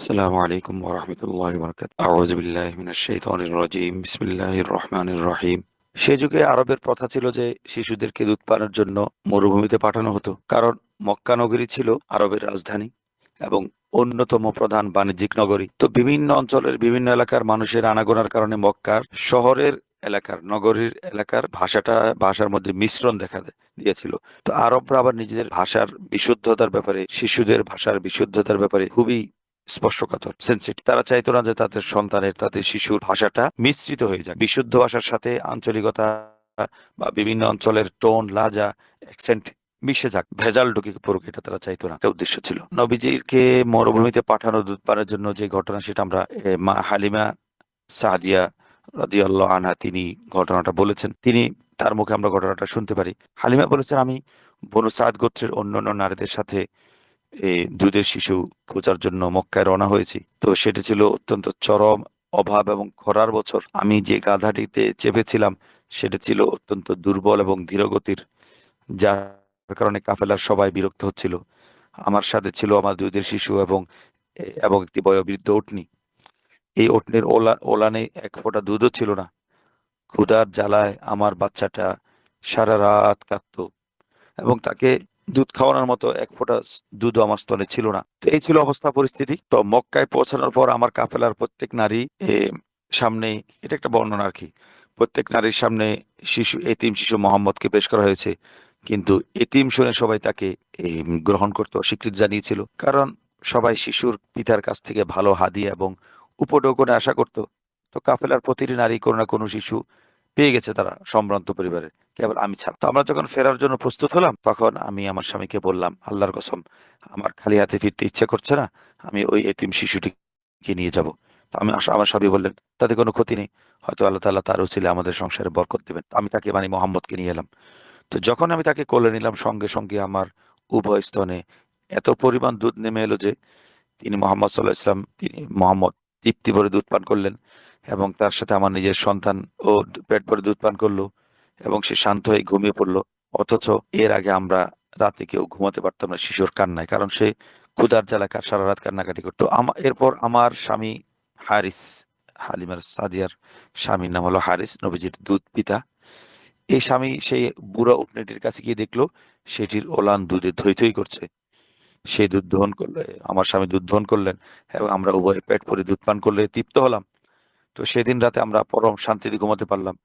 আসসালামু আলাইকুম ওয়া রাহমাতুল্লাহি ওয়া বারাকাতুহু। আউযু বিল্লাহি মিনাশ শাইতানির রাজীম। বিসমিল্লাহির রহমানির রহিম। সে যুগে আরবের প্রথা ছিল যে শিশুদেরকে দুধ পানের জন্য মরুভূমিতে পাঠানো হতো। কারণ মক্কা নগরী ছিল আরবের রাজধানী এবং অন্যতম প্রধান বাণিজ্যিক নগরী। তো বিভিন্ন অঞ্চলের বিভিন্ন এলাকার মানুষের আনাগোনার কারণে মক্কার শহরের এলাকার নগরীর এলাকার ভাষার মধ্যে মিশ্রণ দিয়েছিল। তো আরবরা আবার নিজেদের ভাষার বিশুদ্ধতার ব্যাপারে শিশুদের ভাষার বিশুদ্ধতার ব্যাপারে খুবই স্পর্শকাতর, সেনসিটিভ। তারা চাইতো না যে তাদের শিশুর ভাষাটা মিশ্রিত হয়ে যাক। বিশুদ্ধ ভাষার সাথে আঞ্চলিকতা বা বিভিন্ন অঞ্চলের টোন, লাজা, অ্যাকসেন্ট মিশে যাক, ভেজাল ঢুকে পড়ুক, এটা তারা চাইতো না। একটা উদ্দেশ্য ছিল নবীজিকে মরুভূমিতে পাঠানো দুধ পানের জন্য। যে ঘটনা, সেটা আমরা মা হালিমা সাদিয়া রাদিয়াল্লাহু আনহা তিনি ঘটনাটা বলেছেন। তার মুখে আমরা ঘটনাটা শুনতে পারি। হালিমা বলেছেন, আমি বনু সাদ গোত্রের অন্যান্য নারীদের সাথে এই দুধের শিশু খোঁজার জন্য মক্কায় রওনা হয়েছি। তো সেটি ছিল অত্যন্ত চরম অভাব এবং খরার বছর। আমি যে গাধাটিতে চেপেছিলাম সেটা ছিল অত্যন্ত দুর্বল এবং ধীরগতির, যার কারণে কাফেলার সবাই বিরক্ত হচ্ছিল। আমার সাথে ছিল আমার দুধের শিশু এবং একটি বয়োবৃদ্ধ উটনী। এই উটনীর ওলানে এক ফোঁটা দুধও ছিল না। ক্ষুধার জ্বালায় আমার বাচ্চাটা সারা রাত কাঁদতো এবং তাকে দুধ খাওয়ানোর মতো এক ফোঁটা দুধও আমার স্তনে ছিল না। তো এই ছিল অবস্থা পরিস্থিতি। তো মক্কায় পৌঁছানোর পর আমার কাফেলার প্রত্যেক নারী সামনে, এটা একটা বর্ণনা আর কি, প্রত্যেক নারীর সামনে এতিম শিশু মোহাম্মদকে পেশ করা হয়েছে। কিন্তু এতিম শুনে সবাই তাকে গ্রহণ করতে অস্বীকৃতি জানিয়েছিল। কারণ সবাই শিশুর পিতার কাছ থেকে ভালো হাদিয়া এবং উপঢৌকনে আশা করত। তো কাফেলার প্রতিটি নারী কোনো না কোনো শিশু পেয়ে গেছে, তারা সম্ভ্রান্ত পরিবারের, কেবল আমি ছাড়া। তো আমরা যখন ফেরার জন্য প্রস্তুত হলাম, তখন আমি আমার স্বামীকে বললাম, আল্লাহর কসম, আমার খালি হাতে ফিরতে ইচ্ছে করছে না, আমি ওই এতিম শিশুটিকে নিয়ে যাব। তো আমার স্বামী বললেন, তাতে কোনো ক্ষতি নেই, হয়তো আল্লাহ তাআলা তার উসিলে আমাদের সংসারে বরকত দেবেন। তো আমি তাকে মোহাম্মদকে নিয়ে এলাম। তো যখন আমি তাকে কোলে নিলাম, সঙ্গে সঙ্গে আমার উভয় স্তনে এত পরিমাণ দুধ নেমে এলো যে মোহাম্মদ তৃপ্তি ভরে দুধ পান করলেন এবং তার সাথে আমার নিজের সন্তান ও পেট ভরে দুধ পান করলো এবং সে শান্ত হয়ে ঘুমিয়ে পড়লো। অথচ এর আগে আমরা রাতে কেউ ঘুমাতে পারতাম না শিশুর কান্নায়, কারণ সে ক্ষুধার জ্বালায় সারা রাত কান্নাকাটি করতো। এরপর আমার স্বামী হারিস, হালিমার সাদিয়ার স্বামীর নাম হলো হারিস, নবীজির দুধ পিতা। এই স্বামী সেই বুড়া উটনীটির কাছে গিয়ে দেখলো সেটির ওলান দুধে থই থই করছে। সেই দুধ দহন করলে আমার স্বামী দুধ দহন করলেন এবং আমরা উভয়ে পেট ভরে দুধ পান করলে তৃপ্ত হলাম। তো সেদিন রাতে আমরা পরম শান্তিতে ঘুমাতে পারলাম।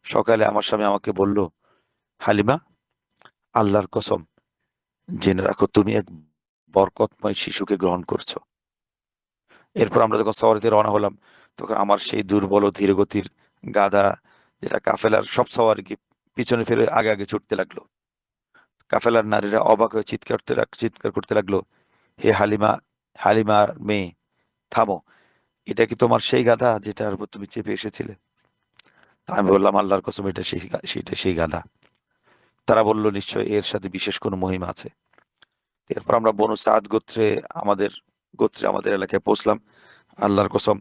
সকালে আমার স্বামী আমাকে বলল, হালিমা, আল্লাহর কসম, জেনে রাখো তুমি এক বরকতময় শিশুকে গ্রহণ করছো। এরপর আমরা যখন সওয়ারিতে রওনা হলাম, তখন আমার সেই দুর্বল ও ধীরগতির গাধা, যেটা কাফেলার সব সওয়ারিকে পিছনে ফেলে আগে আগে ছুটতে লাগলো। কাফেলার নারীরা অবাক হয়ে চিৎকার করতে লাগলো, হে হালিমা, হালিমার মেয়ে, থামো, এটা কি তোমার সেই গাধা যেটার উপর তুমি চেপে এসেছিলে? আমি বললাম, আল্লাহর কসম, সেটা সেই গাধা। তারা বলল, নিশ্চয় এর সাথে বিশেষ কোনো মহিমা আছে। এরপর আমরা বনু সাদ গোত্রে আমাদের এলাকায় পৌঁছলাম। আল্লাহর কসম,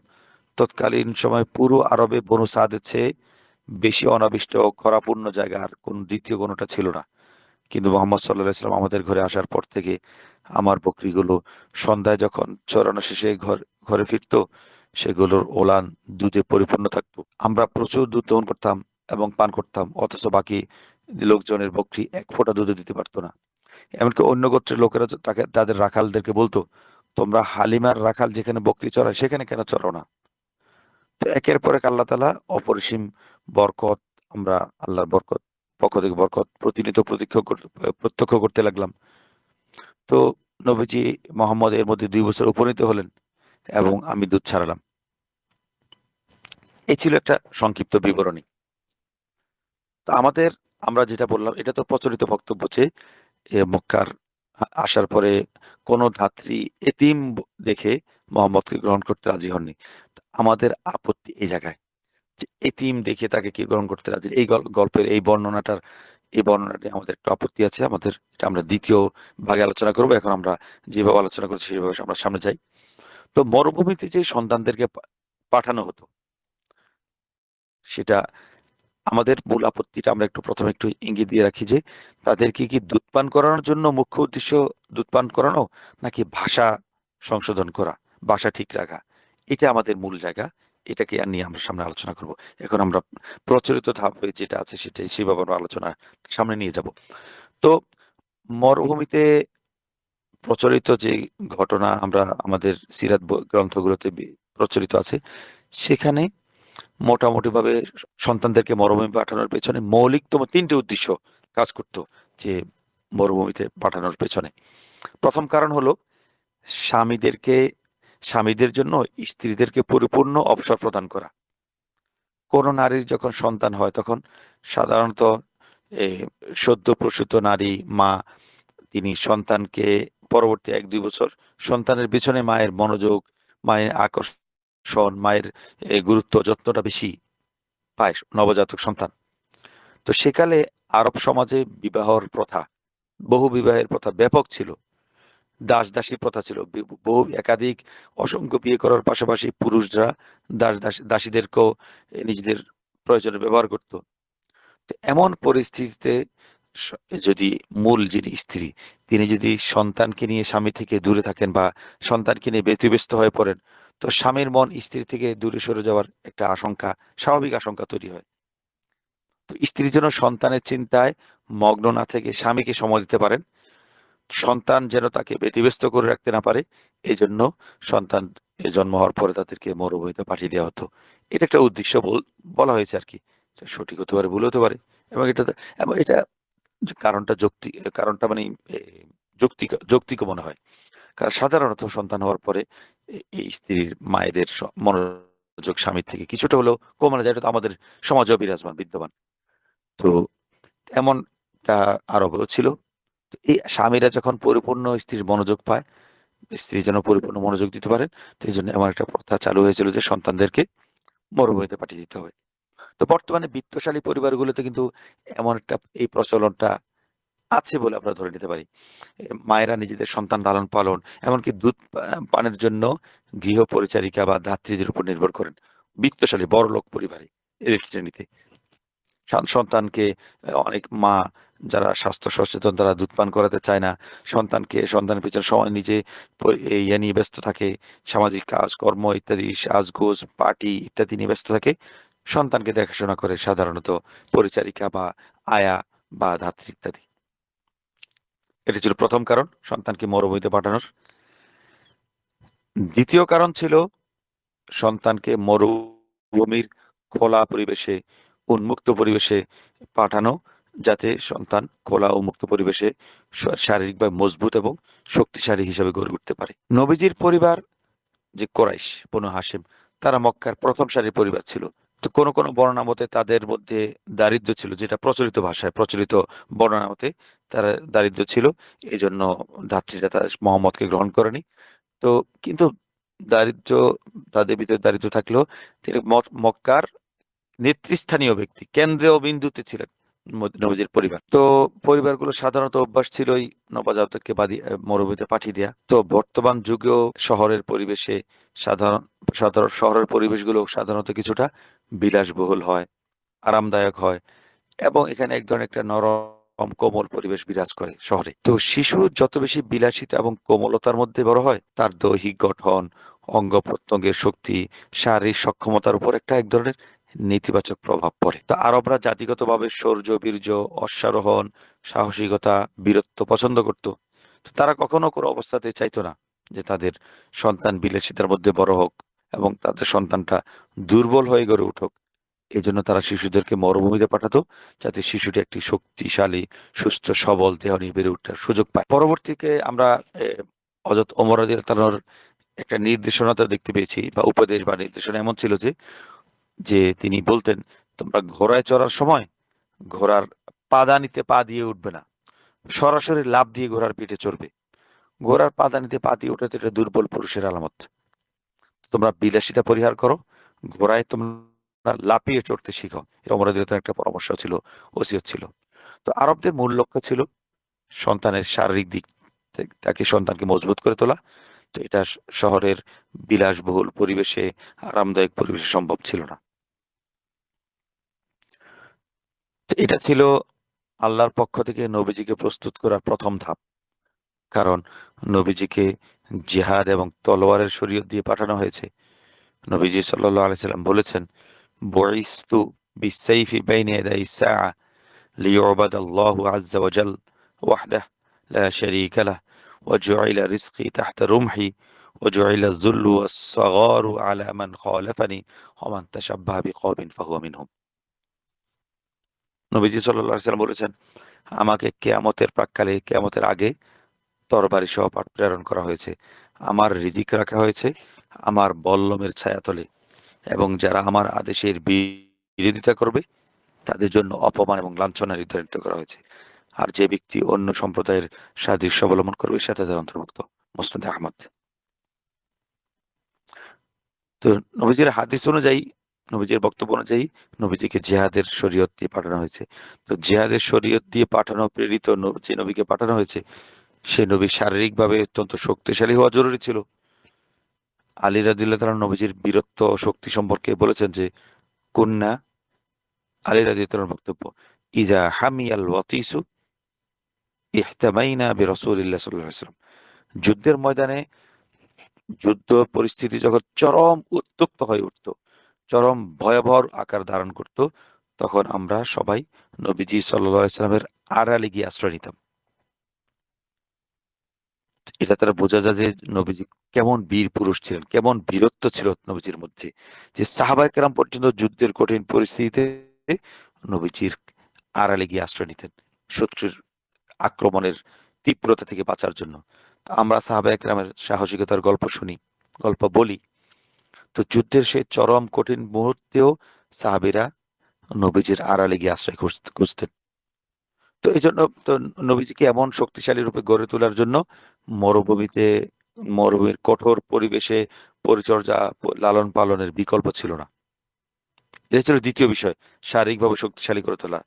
তৎকালীন সময় পুরো আরবে বনু সাদের চেয়ে বেশি অনাবিষ্ট ও খরাপূর্ণ জায়গা আর কোন দ্বিতীয় কোনোটা ছিল না। কিন্তু মোহাম্মদ সাল্লাল্লাহু আলাইহি ওয়াসাল্লাম আমাদের ঘরে আসার পর থেকে আমার বকরিগুলো সন্ধ্যায় যখন চরানো শেষে ঘরে ফিরতো, সেগুলোর ওলান দুধে পরিপূর্ণ থাকতো। আমরা প্রচুর দুধ দহন করতাম এবং পান করতাম, অথচ বাকি লোকজনের বকরি এক ফোঁটা দুধও দিতে পারতো না। এমনকি অন্য গোত্রের লোকেরা তাদের রাখালদেরকে বলতো, তোমরা হালিমার রাখাল যেখানে বকরি চড়ায় সেখানে কেন চড়াও না? তো একের পর এক আল্লাহ তাআলা অপরিসীম বরকত, আমরা আল্লাহর পক্ষ থেকে বরকত প্রত্যক্ষ করতে লাগলাম। তো নবীজি মোহাম্মদ এর মধ্যে 2 বছর উপনীত হলেন এবং আমি দুধ ছাড়ালাম। এই ছিল একটা সংক্ষিপ্ত বিবরণী। তো আমরা যেটা বললাম, এটা তো প্রচলিত বক্তব্য যে মক্কার আসার পরে কোন ধাত্রী এতিম দেখে মোহাম্মদকে গ্রহণ করতে রাজি হননি। তো আমাদের আপত্তি এই জায়গায় যে এতিম দেখে তাকে কি গ্রহণ করতে রাজি, এই গল্পের এই বর্ণনাটি আমাদের একটু আপত্তি আছে। এটা আমরা দ্বিতীয় ভাগে আলোচনা করবো। এখন আমরা যেভাবে আলোচনা করছি সেভাবে আমরা সামনে যাই। তো মরুভূমিতে যে সন্তানদেরকে পাঠানো হতো, সেটা আমাদের মূল আপত্তিটা আমরা প্রথমে একটু ইঙ্গিত দিয়ে রাখি যে তাদেরকে কি দুধ পান করানোর জন্য মুখ্য উদ্দেশ্য দুধ পান করানো, নাকি ভাষা সংশোধন করা, বাসা ঠিক রাখা, এটা আমাদের মূল জায়গা। এটাকে আর নিয়ে আমরা সামনে আলোচনা করব। এখন আমরা প্রচলিত ধাপে যেটা আছে সেটাই সেভাবে আমরা আলোচনা সামনে নিয়ে যাব। তো মরুভূমিতে প্রচলিত যে ঘটনা আমরা আমাদের সিরাত গ্রন্থগুলোতে প্রচলিত আছে, সেখানে মোটামুটি ভাবে সন্তানদেরকে মরুভূমি পাঠানোর পেছনে মৌলিকতম 3টে উদ্দেশ্য কাজ করতো যে মরুভূমিতে পাঠানোর পেছনে। প্রথম কারণ হলো স্বামীদেরকে স্বামীদের জন্য স্ত্রীদেরকে পরিপূর্ণ অবসর প্রদান করা। কোনো নারীর যখন সন্তান হয় তখন সাধারণত এ, সদ্য প্রসূত নারী মা তিনি সন্তানকে পরবর্তী 1-2 বছর সন্তানের পিছনে মায়ের মনোযোগ, মায়ের আকর্ষণ, মায়ের গুরুত্ব যত্নটা বেশি পায় নবজাতক সন্তান। তো সেকালে আরব সমাজে বহু বিবাহের প্রথা ব্যাপক ছিল। দাস দাসী প্রথা ছিল, বহু একাধিক অসংখ্য বিয়ে করার পাশাপাশি পুরুষরা দাসীদেরকেও নিজেদের প্রয়োজনে ব্যবহার করত। তো এমন পরিস্থিতিতে যদি মূল যিনি স্ত্রী তিনি যদি সন্তানকে নিয়ে স্বামী থেকে দূরে থাকেন বা সন্তানকে নিয়ে ব্যতিব্যস্ত হয়ে পড়েন, তো স্বামীর মন স্ত্রী থেকে দূরে সরে যাওয়ার একটা স্বাভাবিক আশঙ্কা তৈরি হয়। তো স্ত্রী যেন সন্তানের চিন্তায় মগ্ন না থেকে স্বামীকে সময় দিতে পারেন, সন্তান যেন তাকে ব্যতিব্যস্ত করে রাখতে না পারে, এই জন্য সন্তান জন্ম হওয়ার পরে তাদেরকে মরুভূমিতে পাঠিয়ে দেওয়া হতো। এটা একটা উদ্দেশ্য বলা হয়েছে আর কি। এটা সঠিক হতে পারে, ভুল হতে পারে। এবং এটা কারণটা কারণটা মানে এ, যৌক্তিক মনে হয়। কারণ সাধারণত সন্তান হওয়ার পরে এই স্ত্রীর মায়েদের মনোযোগ স্বামীর থেকে কিছুটা হলেও কমে যায়। এটা তো আমাদের সমাজেও বিদ্যমান। তো এমনটা আরবেও ছিল। তো এই স্বামীরা যখন পরিপূর্ণ স্ত্রীর মনোযোগ পায়, স্ত্রী যেন পরিপূর্ণ মনোযোগ দিতে পারেন, তো এই জন্য এমন একটা প্রথা চালু হয়েছিল যে সন্তানদেরকে মরুভূমিতে পাঠিয়ে দিতে হবে। তো বর্তমানে বিত্তশালী পরিবারগুলোতে কিন্তু এমন একটা এই প্রচলনটা আছে বলে আমরা ধরে নিতে পারি। মায়েরা নিজেদের সন্তান লালন পালন, এমনকি দুধ পানের জন্য গৃহ পরিচারিকা বা ধাত্রীদের উপর নির্ভর করেন বিত্তশালী বড়লোক পরিবারে, এলিট শ্রেণীতে। সন্তানকে অনেক মা যারা স্বাস্থ্য সচেতন তারা দুধ পান করাতে চায় না। সন্তানের পিছনে সময় নিজে ইয়ে নিয়ে ব্যস্ত থাকে, সামাজিক কাজকর্ম ইত্যাদি, সাজগোজ পার্টি ইত্যাদি নিয়ে ব্যস্ত থাকে। সন্তানকে দেখাশোনা করে সাধারণত পরিচারিকা বা আয়া বা ধাত্রী ইত্যাদি। এটা ছিল প্রথম কারণ সন্তানকে মরুভূমিতে পাঠানোর। দ্বিতীয় কারণ ছিল সন্তানকে মরুভূমির খোলা পরিবেশে, উন্মুক্ত পরিবেশে পাঠানো, যাতে সন্তান খোলা ও মুক্ত পরিবেশে শারীরিকভাবে মজবুত এবং শক্তিশালী হিসেবে গড়ে উঠতে পারে। নবীজির পরিবার যে কোরাইশ বনু হাশিম, তারা মক্কার প্রথম সারির পরিবার ছিল। তো কোনো বর্ণনা মতে তাদের মধ্যে দারিদ্র্য ছিল, যেটা প্রচলিত বর্ণনা মতে তারা দারিদ্র্য ছিল। এই জন্য ধাত্রীরা তার মোহাম্মদকে গ্রহণ করেনি। তো কিন্তু দারিদ্র্য তাদের ভিতরে দারিদ্র্য থাকলেও তিনি মক্কার নেতৃস্থানীয় ব্যক্তি, কেন্দ্রীয় বিন্দুতে ছিলেন নবীজির পরিবার। তো পরিবারগুলো সাধারণত অভ্যাস ছিল ওই নবজাতককে মরুভূমিতে পাঠিয়ে দেয়া। তো বর্তমান যুগেও শহরের পরিবেশে সাধারণ সাধারণ শহরের পরিবেশগুলো সাধারণত কিছুটা বিলাসবহুল হয়, আরামদায়ক হয়, এবং এখানে এক ধরনের একটা নরম কোমল পরিবেশ বিরাজ করে শহরে। তো শিশু যত বেশি বিলাসিতা এবং কোমলতার মধ্যে বড় হয়, তার দৈহিক গঠন, অঙ্গ প্রত্যঙ্গের শক্তি, শারীরিক সক্ষমতার উপর এক ধরনের নেতিবাচক প্রভাব পড়ে। তো আরবরা জাতিগতভাবে শৌর্য, বীর্য, অশ্বারোহণ, সাহসিকতা, বীরত্ব পছন্দ করত। তো তারা কখনো কোনো অবস্থাতে চাইতো না যে তাদের সন্তান বিলাসিতার মধ্যে বড় হোক এবং তাদের সন্তানটা দুর্বল হয়ে গড়ে উঠুক। এই জন্য তারা শিশুদেরকে মরুভূমিতে পাঠাতো, যাতে শিশুটি একটি শক্তিশালী, সুস্থ, সবল দেহ নিয়ে বেড়ে ওঠার সুযোগ পায়। পরবর্তীতে আমরা হযরত ওমর রাদিয়াল্লাহু তাআলার একটা নির্দেশনা দেখতে পেয়েছি, বা উপদেশ বা নির্দেশনা এমন ছিল যে যে তিনি বলতেন, তোমরা ঘোড়ায় চড়ার সময় ঘোড়ার পাদানিতে পা দিয়ে উঠবে না, সরাসরি লাফ দিয়ে ঘোড়ার পিঠে চড়বে। ঘোড়ার পাদানিতে পা দিয়ে ওঠা তো এটা দুর্বল পুরুষের আলামত। তোমরা বিলাসিতা পরিহার করো, ঘোড়ায় তোমরা লাফিয়ে চড়তে শিখো। এটা ওমর রাদিয়াল্লাহু তাআলার একটা পরামর্শ ছিল, ওসিয়ত ছিল। তো আরবদের মূল লক্ষ্য ছিল সন্তানের শারীরিক দিক থেকে তাকে সন্তানকে মজবুত করে তোলা। তো এটা শহরের বিলাসবহুল পরিবেশে, আরামদায়ক পরিবেশে সম্ভব ছিল না। তো এটা ছিল আল্লাহর পক্ষ থেকে নবীজিকে প্রস্তুত করার প্রথম ধাপ। কারণ নবীজিকে জিহাদ এবং তলোয়ারের শরীয়ত দিয়ে পাঠানো হয়েছে। নবীজি সাল্লাল্লাহু আলাইহি সাল্লাম বলেছেন, বুইসতু বিস-সাইফি বাইনা ইয়াদাই ইস-সাআ লিইউবাদাল্লাহু আযজা ওয়া জাল ওয়াহদাহু লা শারীকা লাহ ওয়া জুইলা রিজকি তাহতা রুমহি ওয়া জুইলা যুল্লু ওয়াস-সাগারু আলা মান খালাফানি ওয়া মান তাশাব্বাহা বিকওমিন ফাহুয়া মিনহুম। নবীজি সাল্লাল্লাহু আলাইহি সাল্লাম বলেছেন, আমাকে কিয়ামতের প্রাক্কালে, কিয়ামতের আগে তরবারি সহ প্রেরণ করা হয়েছে। আমার রিজিক রাখা হয়েছে আমার বল্লমের ছায়াতলে, এবং যারা আমার আদেশের বিরোধিতা করবে তাদের জন্য অপমান এবং লাঞ্ছনা নির্ধারিত করা হয়েছে। আর যে ব্যক্তি অন্য সম্প্রদায়ের সাদৃশ্য অবলম্বন করবে সেটা তাদের অন্তর্ভুক্ত। মুসনাদ আহমদ। তো নবীজির হাদিস অনুযায়ী, নবীজির বক্তব্য অনুযায়ী নবীজিকে জিহাদের শরীয়ত দিয়ে পাঠানো হয়েছে। তো জিহাদের শরীয়ত দিয়ে পাঠানো, প্রেরিত যে নবীকে পাঠানো হয়েছে, সে নবী শারীরিকভাবে অত্যন্ত শক্তিশালী হওয়া জরুরি ছিল। আলী রাদিয়াল্লাহু তাআলা নবীজির বীরত্ব ও শক্তি সম্পর্কে বলেছেন যে, কুন্না, আলী রাদিয়াল্লাহু তাআলার বক্তব্য, ইজা হামিয়াল ওয়াতিসু ইহতামাইনা বিরাসূলিল্লাহ সাল্লাল্লাহু আলাইহি ওয়াসাল্লাম। যুদ্ধের ময়দানে যুদ্ধ পরিস্থিতি যখন চরম উত্তপ্ত হয়ে উঠত, চরম ভয়াবহ আকার ধারণ করত, তখন আমরা সবাই নবীজি সাল্লাল্লাহু আলাইহি ওয়াসাল্লামের আড়ালে গিয়ে আশ্রয় নিতাম। এটা তারা বোঝা যায় যে নবীজি কেমন বীর পুরুষ ছিলেন, কেমন বীরত্ব ছিল নবীজির মধ্যে, যে সাহাবায়ে কেরাম পর্যন্ত যুদ্ধের কঠিন পরিস্থিতিতে নবীজির আড়ালে গিয়ে আশ্রয় নিতেন শত্রুর আক্রমণের তীব্রতা থেকে বাঁচার জন্য। তো আমরা সাহাবায়ে কেরামের সাহসিকতার গল্প শুনি, গল্প বলি। তো যুদ্ধের সেই চরম কঠিন মুহূর্তেও সাহাবীরা নবীজির আড়ালে গিয়ে আশ্রয় খুঁজতেন। তো এইজন্য তো নবীজিকে এমন শক্তিশালী রূপে গড়ে তোলার জন্য মরুভূমিতে, মরুভূমির কঠোর পরিবেশে পরিচর্যা, লালন পালনের বিকল্প ছিল না। এটা ছিল দ্বিতীয় বিষয়, শারীরিকভাবে শক্তিশালী করে তোলা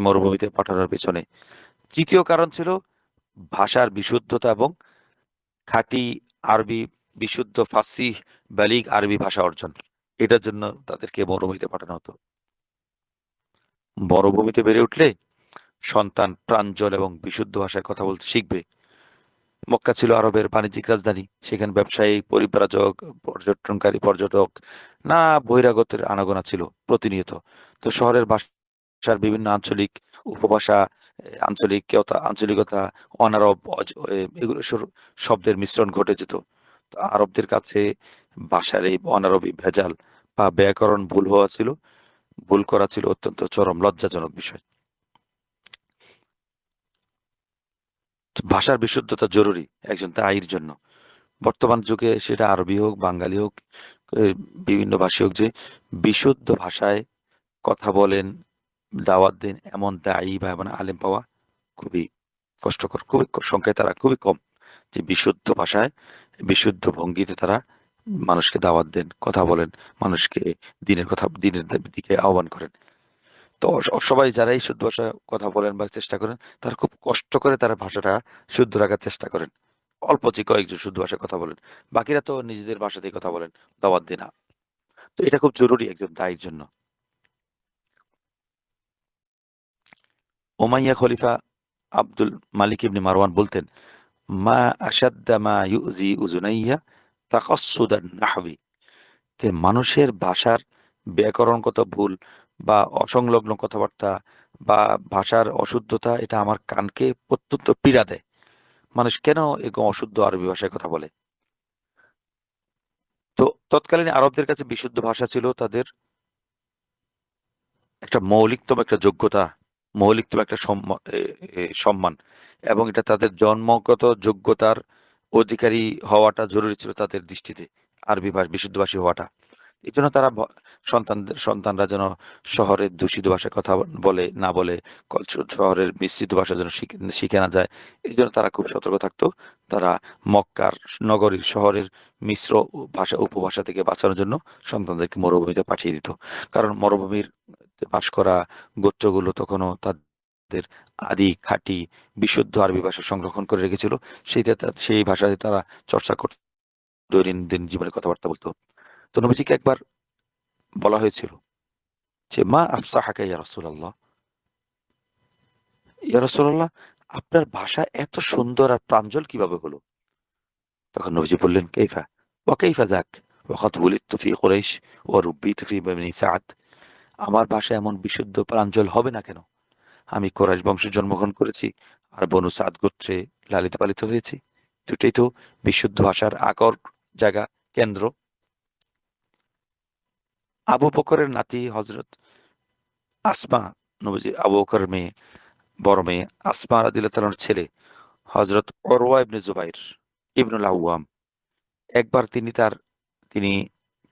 মরুভূমিতে পাঠানোর পেছনে। তৃতীয় কারণ ছিল ভাষার বিশুদ্ধতা এবং খাঁটি আরবি, বিশুদ্ধ ফাসিহ বালিগ আরবি ভাষা অর্জন। এটার জন্য তাদেরকে মরুভূমিতে পাঠানো হতো। মরুভূমিতে বেড়ে উঠলে সন্তান প্রাঞ্জল এবং বিশুদ্ধ ভাষায় কথা বলতে শিখবে। মক্কা ছিল আরবের বাণিজ্যিক রাজধানী। সেখানে ব্যবসায়ী, পরিব্রাজক, পর্যটক, না বহিরাগতের আনাগোনা ছিল প্রতিনিয়ত। তো শহরের ভাষার বিভিন্ন আঞ্চলিক উপভাষা, আঞ্চলিকতা, অনারব, এগুলো শব্দের মিশ্রণ ঘটে যেত। তো আরবদের কাছে ভাষার এই অনারবি ভেজাল বা ব্যাকরণ ভুল করা ছিল অত্যন্ত চরম লজ্জাজনক বিষয়। ভাষার বিশুদ্ধতা জরুরি একজন দায়ীর জন্য। বর্তমান যুগে সেটা আরবি হোক, বাঙালি হোক, এ বিভিন্ন ভাষী হোক, যে বিশুদ্ধ ভাষায় কথা বলেন, দাওয়াত দেন এমন দায়ী বা এমন আলেম পাওয়া খুবই কষ্টকর। সংখ্যায় তারা খুবই কম, যে বিশুদ্ধ ভাষায়, বিশুদ্ধ ভঙ্গিতে তারা মানুষকে দাওয়াত দেন, কথা বলেন, মানুষকে দিনের দিকে আহ্বান করেন। তো সবাই যারা এই শুদ্ধ ভাষায় কথা বলেন বা চেষ্টা করেন, তারা খুব কষ্ট করে তারা ভাষাটা শুদ্ধ রাখার চেষ্টা করেন। অল্প যে কয়েকজন শুদ্ধ ভাষায় কথা বলেন, বাকিরা তো নিজেদের ভাষাতেই কথা বলেন, দাওয়াত দেন না। তো এটা খুব জরুরি একজন দায়ীর জন্য। উমাইয়া খলিফা আব্দুল মালিক ইবনে মারওয়ান বলতেন, মা আসাদ্দা মা ইউজি উজুনাইয়া তাকাসসুদান নাহবি। তে মানুষের ভাষার ব্যাকরণগত ভুল বা অসংলগ্ন কথাবার্তা বা ভাষার অশুদ্ধতা, এটা আমার কানকে অত্যন্ত পীড়া দেয়। মানুষ কেন এরকম অশুদ্ধ আরবি ভাষায় কথা বলে? তো তৎকালীন আরবদের কাছে বিশুদ্ধ ভাষা ছিল তাদের একটা মৌলিকতম একটা যোগ্যতা, মৌলিকতম একটা সম্মান, এবং এটা তাদের জন্মগত যোগ্যতার অধিকারী হওয়াটা জরুরি ছিল তাদের দৃষ্টিতে, আরবি ভাষা বিশুদ্ধভাষী হওয়াটা। এই জন্য তারা সন্তানরা যেন শহরের দূষিত ভাষায় কথা না বলে, শহরের মিশ্রিত ভাষা যেন শিখে না যায়। এই জন্য তারা খুব সতর্ক থাকতো। তারা মক্কার নগরীর, শহরের মিশ্র ভাষা, উপভাষা থেকে বাঁচানোর জন্য সন্তানদেরকে মরুভূমিতে পাঠিয়ে দিত। কারণ মরুভূমির বাস করা গোত্রগুলো তখনও তাদের আদি খাঁটি বিশুদ্ধ আরবি ভাষা সংরক্ষণ করে রেখেছিল। সেই ভাষায় তারা চর্চা করত, দৈনন্দিন জীবনে কথাবার্তা বলতো। তো নবীজিকে একবার বলা হয়েছিল যে, মা আফসাহাকা ইয়া রাসূলুল্লাহ, ইয়া রাসূলুল্লাহ, আপনার ভাষা এত সুন্দর আর প্রাঞ্জল কিভাবে হলো? তখন নবীজি বললেন, কাইফা ওয়া কাইফা যাক ওয়াকাদ ওয়ালিদতু ফি কুরাইশ ওয়া রুব্বিতু ফি বানি সাদ। আমার ভাষা এমন বিশুদ্ধ প্রাঞ্জল হবে না কেন? আমি কোরাইশ বংশে জন্মগ্রহণ করেছি আর বনু সাদ গোত্রে লালিত পালিত হয়েছি। দুটোই তো বিশুদ্ধ ভাষার আকর জায়গা, কেন্দ্র। আবু বকরের নাতি হযরত আসমা, নবীজি আবু বকরের মেয়ে, বড় মেয়ে আসমা রাদিয়াল্লাহু তাআলার ছেলে হযরত উরওয়া ইবনে জুবাইর ইবনুল আওয়াম, একবার তিনি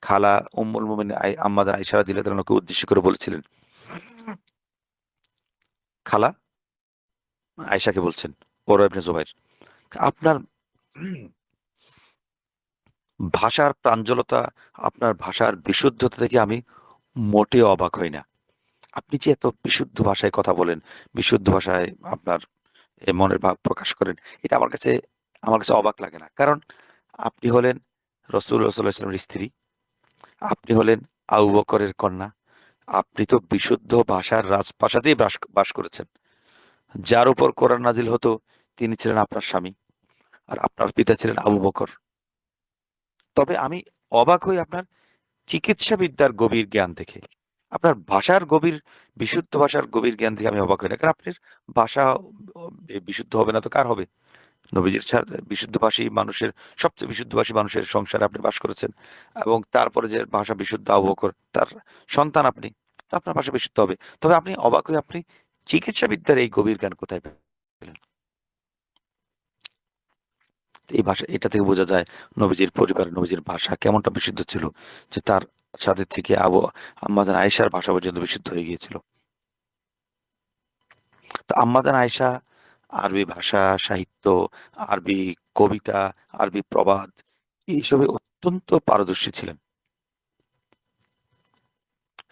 খালা উম্মুল মুমিনিন আম্মাজান আয়েশা রাদিয়াল্লাহু তাআলাকে উদ্দেশ্য করে বলেছিলেন, খালা আয়েশাকে বলছেন, উরওয়া ইবনে জুবাইর, আপনার ভাষার প্রাঞ্জলতা, আপনার ভাষার বিশুদ্ধতা থেকে আমি মোটেও অবাক হই না। আপনি যে এত বিশুদ্ধ ভাষায় কথা বলেন, বিশুদ্ধ ভাষায় আপনার মনের ভাব প্রকাশ করেন, এটা আমার কাছে অবাক লাগে না। কারণ আপনি হলেন রাসূলুল্লাহ সাল্লাল্লাহু আলাইহি ওয়াসাল্লামের স্ত্রী, আপনি হলেন আবু বকরের কন্যা, আপনি তো বিশুদ্ধ ভাষার রাজপ্রাসাদেই বাস বাস করেছেন। যার উপর কোরআন নাজিল হতো তিনি ছিলেন আপনার স্বামী, আর আপনার পিতা ছিলেন আবু বকর। তবে আমি অবাক হই আপনার চিকিৎসাবিদ্যার গভীর জ্ঞান দেখে। আপনার ভাষার গভীর, বিশুদ্ধ ভাষার গভীর জ্ঞান থেকে আমি অবাক হই না। কারণ আপনার ভাষা বিশুদ্ধ হবে না তো কার হবে? নবীজির ছাড়া বিশুদ্ধভাষী মানুষের, সবচেয়ে বিশুদ্ধভাষী মানুষের সংসারে আপনি বাস করেছেন, এবং তারপরে যে ভাষা বিশুদ্ধ আবু বকর তার সন্তান আপনি, তো আপনার ভাষা বিশুদ্ধ হবে। তবে আপনি অবাক হয়ে আপনি চিকিৎসাবিদ্যার এই গভীর জ্ঞান কোথায় পেলেন? এই ভাষা, এটা থেকে বোঝা যায় নবীজির পরিবার, নবীজির ভাষা কেমনটা বিশুদ্ধ ছিল, যে তার সাথে থেকে আম্মাজান আয়েশার ভাষা পর্যন্ত বিশুদ্ধ হয়ে গিয়েছিল। তো আম্মাজান আয়েশা আরবি ভাষা, সাহিত্য, আরবি কবিতা, আরবি প্রবাদ এইসবে অত্যন্ত পারদর্শী ছিলেন।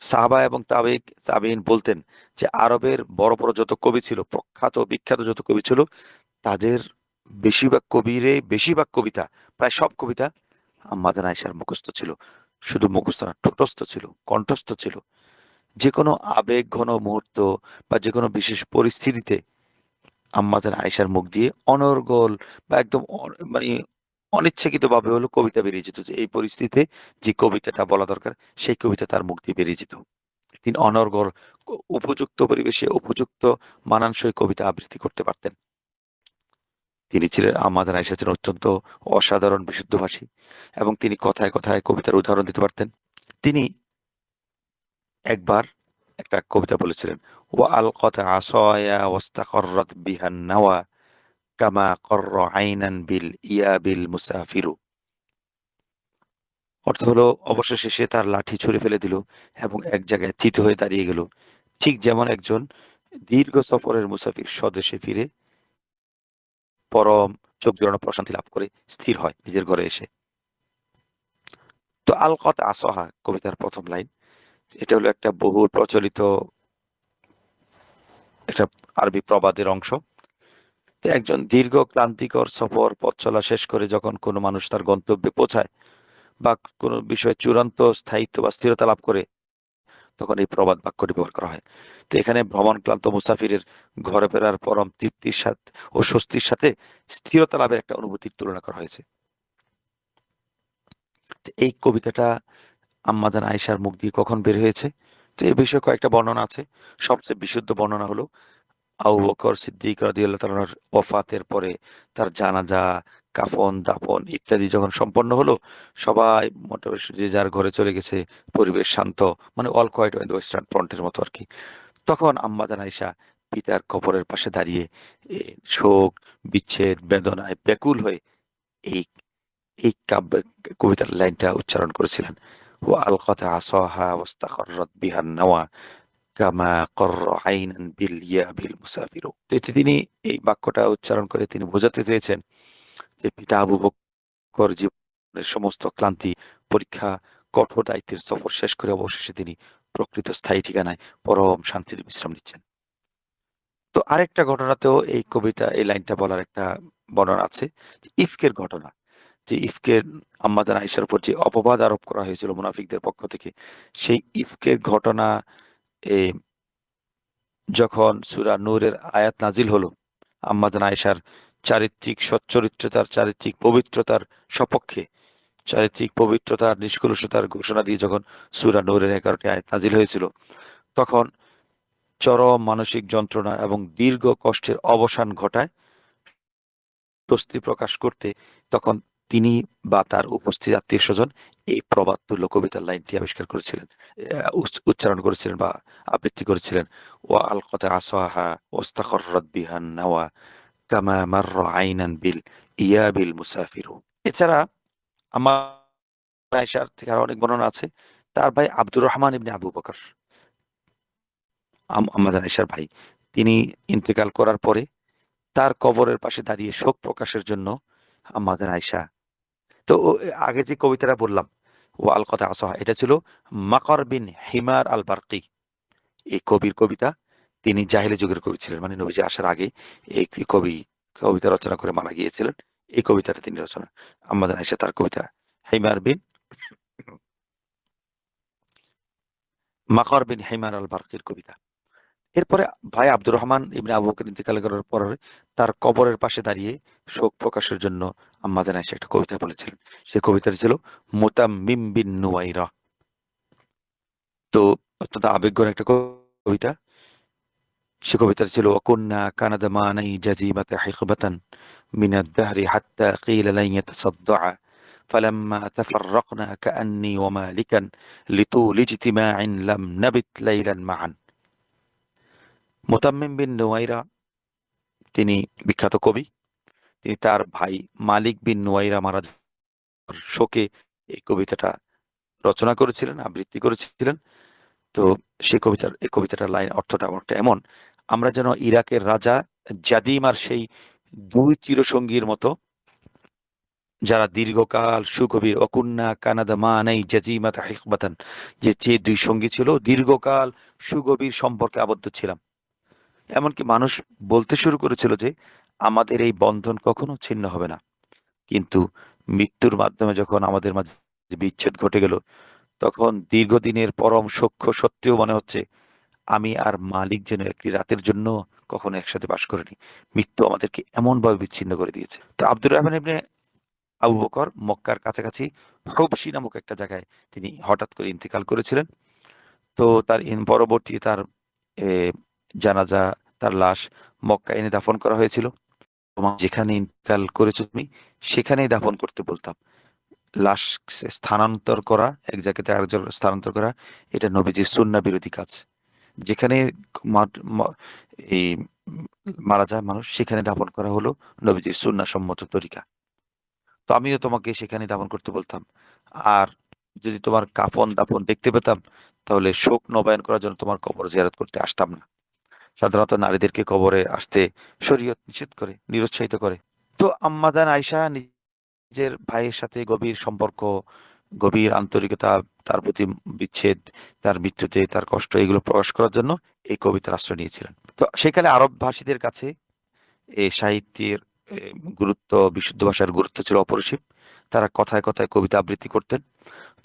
সাহাবা এবং তাবেঈন বলতেন যে আরবের বড় বড় যত কবি ছিল, প্রখ্যাত বিখ্যাত যত কবি ছিল, তাদের বেশিরভাগ কবিতা, প্রায় সব কবিতা আম্মাজান আয়েশার মুখস্থ ছিল। শুধু মুখস্থ না, ঠোঁটস্থ ছিল, কণ্ঠস্থ ছিল। যে কোনো আবেগ ঘন মুহূর্ত বা যে কোনো বিশেষ পরিস্থিতিতে আম্মাজান আয়েশার মুখ দিয়ে অনর্গল বা একদম মানে অনিচ্ছাকৃতভাবে হলো কবিতা বেরিয়ে যেত, যে এই পরিস্থিতিতে যে কবিতাটা বলা দরকার সেই কবিতা তার মুখ দিয়ে বেরিয়ে যেত। তিনি অনর্গল উপযুক্ত পরিবেশে উপযুক্ত মানানসই কবিতা আবৃত্তি করতে পারতেন। তিনি ছিলেন, আম্মাজান আয়েশা ছিলেন অত্যন্ত অসাধারণ বিশুদ্ধভাষী, এবং তিনি কথায় কথায় কবিতার উদাহরণ দিতে পারতেন। তিনি একবার একটা কবিতা বলেছিলেন, ওয়া আলকাত আসায়া ওয়াস্তাকররাত বিহান নাওয়া কামা কর্র আইনান বিল ইয়াবিল মুসাফিরু। অর্থ হলো, অবশেষে সে তার লাঠি ছুঁড়ে ফেলে দিল এবং এক জায়গায় থিত হয়ে দাঁড়িয়ে গেল, ঠিক যেমন একজন দীর্ঘ সফরের মুসাফির স্বদেশে ফিরে পরম চোখ জুড়ানো প্রশান্তি লাভ করে স্থির হয় নিজের ঘরে এসে। তো আলকাত আসহা কবিতার প্রথম লাইন, এটা হলো একটা বহুল প্রচলিত একটা আরবি প্রবাদের অংশ। তো একজন দীর্ঘ ক্লান্তিকর সফর পথ চলা শেষ করে যখন কোনো মানুষ তার গন্তব্যে পৌঁছায় বা কোনো বিষয়ে চূড়ান্ত স্থায়িত্ব বা স্থিরতা লাভ করে, তখন এই প্রবাদ বাক্যটি ব্যবহার করা হয়। তো এখানে ভ্রমণ ক্লান্ত মুসাফিরের ঘরে ফেরার পরম তৃপ্তির সাথে ও স্বস্তির সাথে স্থিরতা লাভের একটা অনুভূতির তুলনা করা হয়েছে। তো এই কবিতাটা আম্মাজান আয়েশার মুখ দিয়ে কখন বের হয়েছে? তো এই বিষয়ে কয়েকটা বর্ণনা আছে। সবচেয়ে বিশুদ্ধ বর্ণনা হলো আবু বকর সিদ্দিক রাদিয়াল্লাহু তাআলার ওফাতের পরে তার জানাজা, কাফন-দাফন ইত্যাদি যখন সম্পন্ন হলো, সবাই মোটামুটি যে যার ঘরে চলে গেছে, পরিবেশ শান্ত, মানে all quiet on the western ফ্রন্টের মতো আরকি। তখন আম্মাজান আয়েশা পিতার কবরের পাশে দাঁড়িয়ে এ শোক, বিচ্ছেদ, বেদনায় ব্যাকুল হয়ে এই এই কবিতার লাইনটা উচ্চারণ করেছিলেন। ওয়া আলকাত আসাহা ওয়াস্তাখররাত বিহান নাওয়া কামা কর্র আইনান বিল ইয়াবিল মুসাফিরু। তো এতে তিনি এই বাক্যটা উচ্চারণ করে তিনি বোঝাতে চেয়েছেন যে পিতা আবু বকর জীবনের সমস্ত ক্লান্তি, পরীক্ষা, কঠোর দায়িত্বের সফর শেষ করে অবশেষে তিনি প্রকৃত স্থায়ী ঠিকানায় পরম শান্তিতে বিশ্রাম নিচ্ছেন। তো আরেকটা ঘটনাতেও এই লাইনটা বলার একটা বর্ণনা আছে, যে ইফকের ঘটনা। যে ইফকের, আম্মাজান আয়েশার উপর যে অপবাদ আরোপ করা হয়েছিল মুনাফিকদের পক্ষ থেকে, সেই ইফকের ঘটনা এ যখন সূরা নূরের আয়াত নাজিল হলো, আম্মাজান আয়েশার চারিত্রিক সচ্চরিত্রতার, চারিত্রিক পবিত্রতার সপক্ষে, চারিত্রিক পবিত্রতার নিষ্কলুষতার ঘোষণা দিয়ে যখন সূরা নূরের 11টি আয়াত নাজিল হয়েছিল, তখন চরম মানসিক যন্ত্রণা এবং দীর্ঘ কষ্টের অবসান ঘটায় স্বস্তি প্রকাশ করতে তখন তিনি বা তার উপস্থিত আত্মীয় স্বজন এই প্রবাদ তুল্য কবিতার লাইনটি আবিষ্কার করেছিলেন, উচ্চারণ করেছিলেন বা আবৃত্তি করেছিলেন। ওয়া আল কথা আসওয়াহা ওস্তাখররাত বিহান নাওয়া কামা মাররা আইনান বিল ইয়াবিল মুসাফিরু। এছাড়া আমার আয়েশার থেকে আরো অনেক বর্ণনা আছে। তার ভাই আব্দুর রহমান ইবনে আবু বকর, আম্মা জান আয়েশার ভাই, তিনি ইন্তেকাল করার পরে তার কবরের পাশে দাঁড়িয়ে শোক প্রকাশের জন্য আম্মা জান আয়েশা, তো আগে যে কবিতাটা বললাম ও আল কথা আসহা, এটা ছিল মাকর বিন হিমার আল বারকি, এই কবির কবিতা। তিনি জাহিলি যুগের কবি ছিলেন, মানে নবীজি আসার আগে এই কবি কবিতা রচনা করে মারা গিয়েছিলেন। এই কবিতাটা তিনি রচনা, আম্মা জান আয়েশা তার কবিতা, হিমার বিন মাকর বিন হিমার আল বারকির কবিতা। এরপরে ভাই আব্দুর রহমান ইবনে আবু বকর ইন্তেকাল করার পরে তার কবরের পাশে দাঁড়িয়ে শোক প্রকাশের জন্য আম্মা জান আয়েশা একটা কবিতা বলেছিলেন। সেই কবিতাটা ছিল মুতাম্মিম বিন নুওয়াইরা। তো অত্যন্ত আবেগঘন একটা কবিতা। সে কবিতাটা ছিল ওয়াকুন্না কানাদা মানাই জাজিমাতা হিকবাতান মিনাদ দাহরি হাত্তা কিলা লান ইয়াতাসাদ্দাআ ফালাম্মা তাফাররাকনা কাআন্নি ওয়া মালিকান লিতুল ইজতিমাইন লাম নাবিত লাইলান মাআন। মুতাম্মিম বিন নুওয়াইরা তিনি বিখ্যাত কবি। তিনি তার ভাই মালিক বিন নুওয়াইরা মারা যাওয়ার শোকে এই কবিতাটা রচনা করেছিলেন, আবৃত্তি করেছিলেন। তো এই কবিতাটার লাইন অর্থটা অনেকটা এমন: আমরা যেন ইরাকের রাজা জাদিমার সেই দুই চিরসঙ্গীর মতো, যারা দীর্ঘকাল সুকবির অকুন্না কানাদা মা নেই জাজিমাত হিকবাতান, যে দুই সঙ্গী ছিল দীর্ঘকাল সুগভীর সম্পর্কে আবদ্ধ ছিলাম। এমনকি মানুষ বলতে শুরু করেছিল যে আমাদের এই বন্ধন কখনো ছিন্ন হবে না। কিন্তু মৃত্যুর মাধ্যমে যখন আমাদের মাঝে বিচ্ছেদ ঘটে গেল, তখন দীর্ঘদিনের পরম সখ্য সত্যিও মনে হচ্ছে আমি আর মালিক যেন একটি রাতের জন্য কখনো একসাথে বাস করিনি। মৃত্যু আমাদেরকে এমনভাবে বিচ্ছিন্ন করে দিয়েছে। তো আব্দুর রহমান ইবনে আবু বকর মক্কার কাছাকাছি হুবশি নামক একটা জায়গায় তিনি হঠাৎ করে ইন্তেকাল করেছিলেন। তো তার পরবর্তী তার এ, জানাজা, তার লাশ মক্কা এনে দাফন করা হয়েছিল। যেখানে ইন্তেকাল করেছো তুমি সেখানেই দাফন করতে বলতাম। লাশ স্থানান্তর করা, এক জায়গাতে আরেক জায়গায় স্থানান্তর করা, এটা নবীজির সুন্নাহ বিরোধী কাজ। যেখানে এই মারা যায় মানুষ সেখানে দাফন করা হলো নবীজির সুন্নাহ সম্মত তরিকা। তো আমিও তোমাকে সেখানে দাফন করতে বলতাম। আর যদি তোমার কাফন দাফন দেখতে পেতাম তাহলে শোক নবায়ন করার জন্য তোমার কবর জিয়ারত করতে আসতাম না। সাধারণত নারীদেরকে কবরে আসতে শরীয়ত নিষেধ করে, নিরুৎসাহিত করে। তো আম্মা জান আয়েশা নিজের ভাইয়ের সাথে গভীর সম্পর্ক, গভীর আন্তরিকতা, তার প্রতি বিচ্ছেদ, তার মৃত্যুতে তার কষ্ট, এগুলো প্রকাশ করার জন্য এই কবিতার আশ্রয় নিয়েছিলেন। তো সেকালে আরব ভাষীদের কাছে এই সাহিত্যের গুরুত্ব, বিশুদ্ধ ভাষার গুরুত্ব ছিল অপরিসীম। তারা কথায় কথায় কবিতা আবৃত্তি করতেন।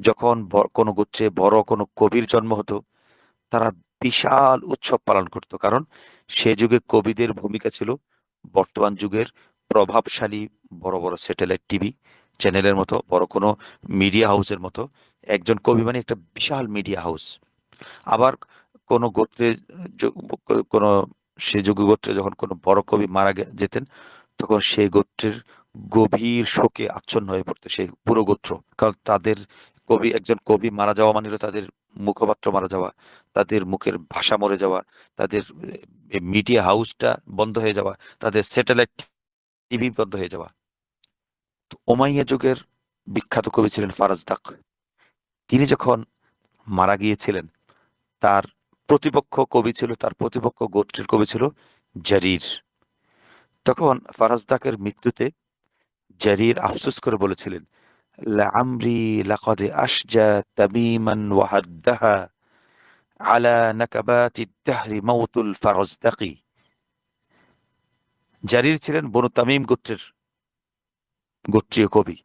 যখন কোনো গোত্রে বড় কোনো কবির জন্ম হতো, তারা বিশাল উৎসব পালন করত। কারণ সে যুগে কবিদের ভূমিকা ছিল বর্তমান যুগের প্রভাবশালী বড় বড় স্যাটেলাইট টিভি চ্যানেলের মতো, বড় কোনো মিডিয়া হাউসের মতো। একজন কবি মানে একটা বিশাল মিডিয়া হাউস। আবার কোনো গোত্রে কোনো সে যুগে গোত্রে যখন কোনো বড় কবি মারা যেতেন, তখন সেই গোত্রের গভীর শোকে আচ্ছন্ন হয়ে পড়তো সেই পুরো গোত্র। কারণ তাদের একজন কবি মারা যাওয়া মানে হলো তাদের মুখপাত্র মারা যাওয়া, তাদের মুখের ভাষা মরে যাওয়া, তাদের মিডিয়া হাউসটা বন্ধ হয়ে যাওয়া, তাদের স্যাটেলাইট টিভি বন্ধ হয়ে যাওয়া। তো উমাইয়া যুগের বিখ্যাত কবি ছিলেন ফারাজদাক। তিনি যখন মারা গিয়েছিলেন, তার তার প্রতিপক্ষ গোত্রের কবি ছিল জারির। তখন ফারাজদাকের মৃত্যুতে জারির আফসোস করে বলেছিলেন, লাআমরি লাকাদ আশজা তামিমান ওয়াহাদ্দাহা আলা নাকাবাতি দাহরি মাউতুল ফারাজদাকি। জারির ছিলেন বনু তামিম গোত্রীয় কবি,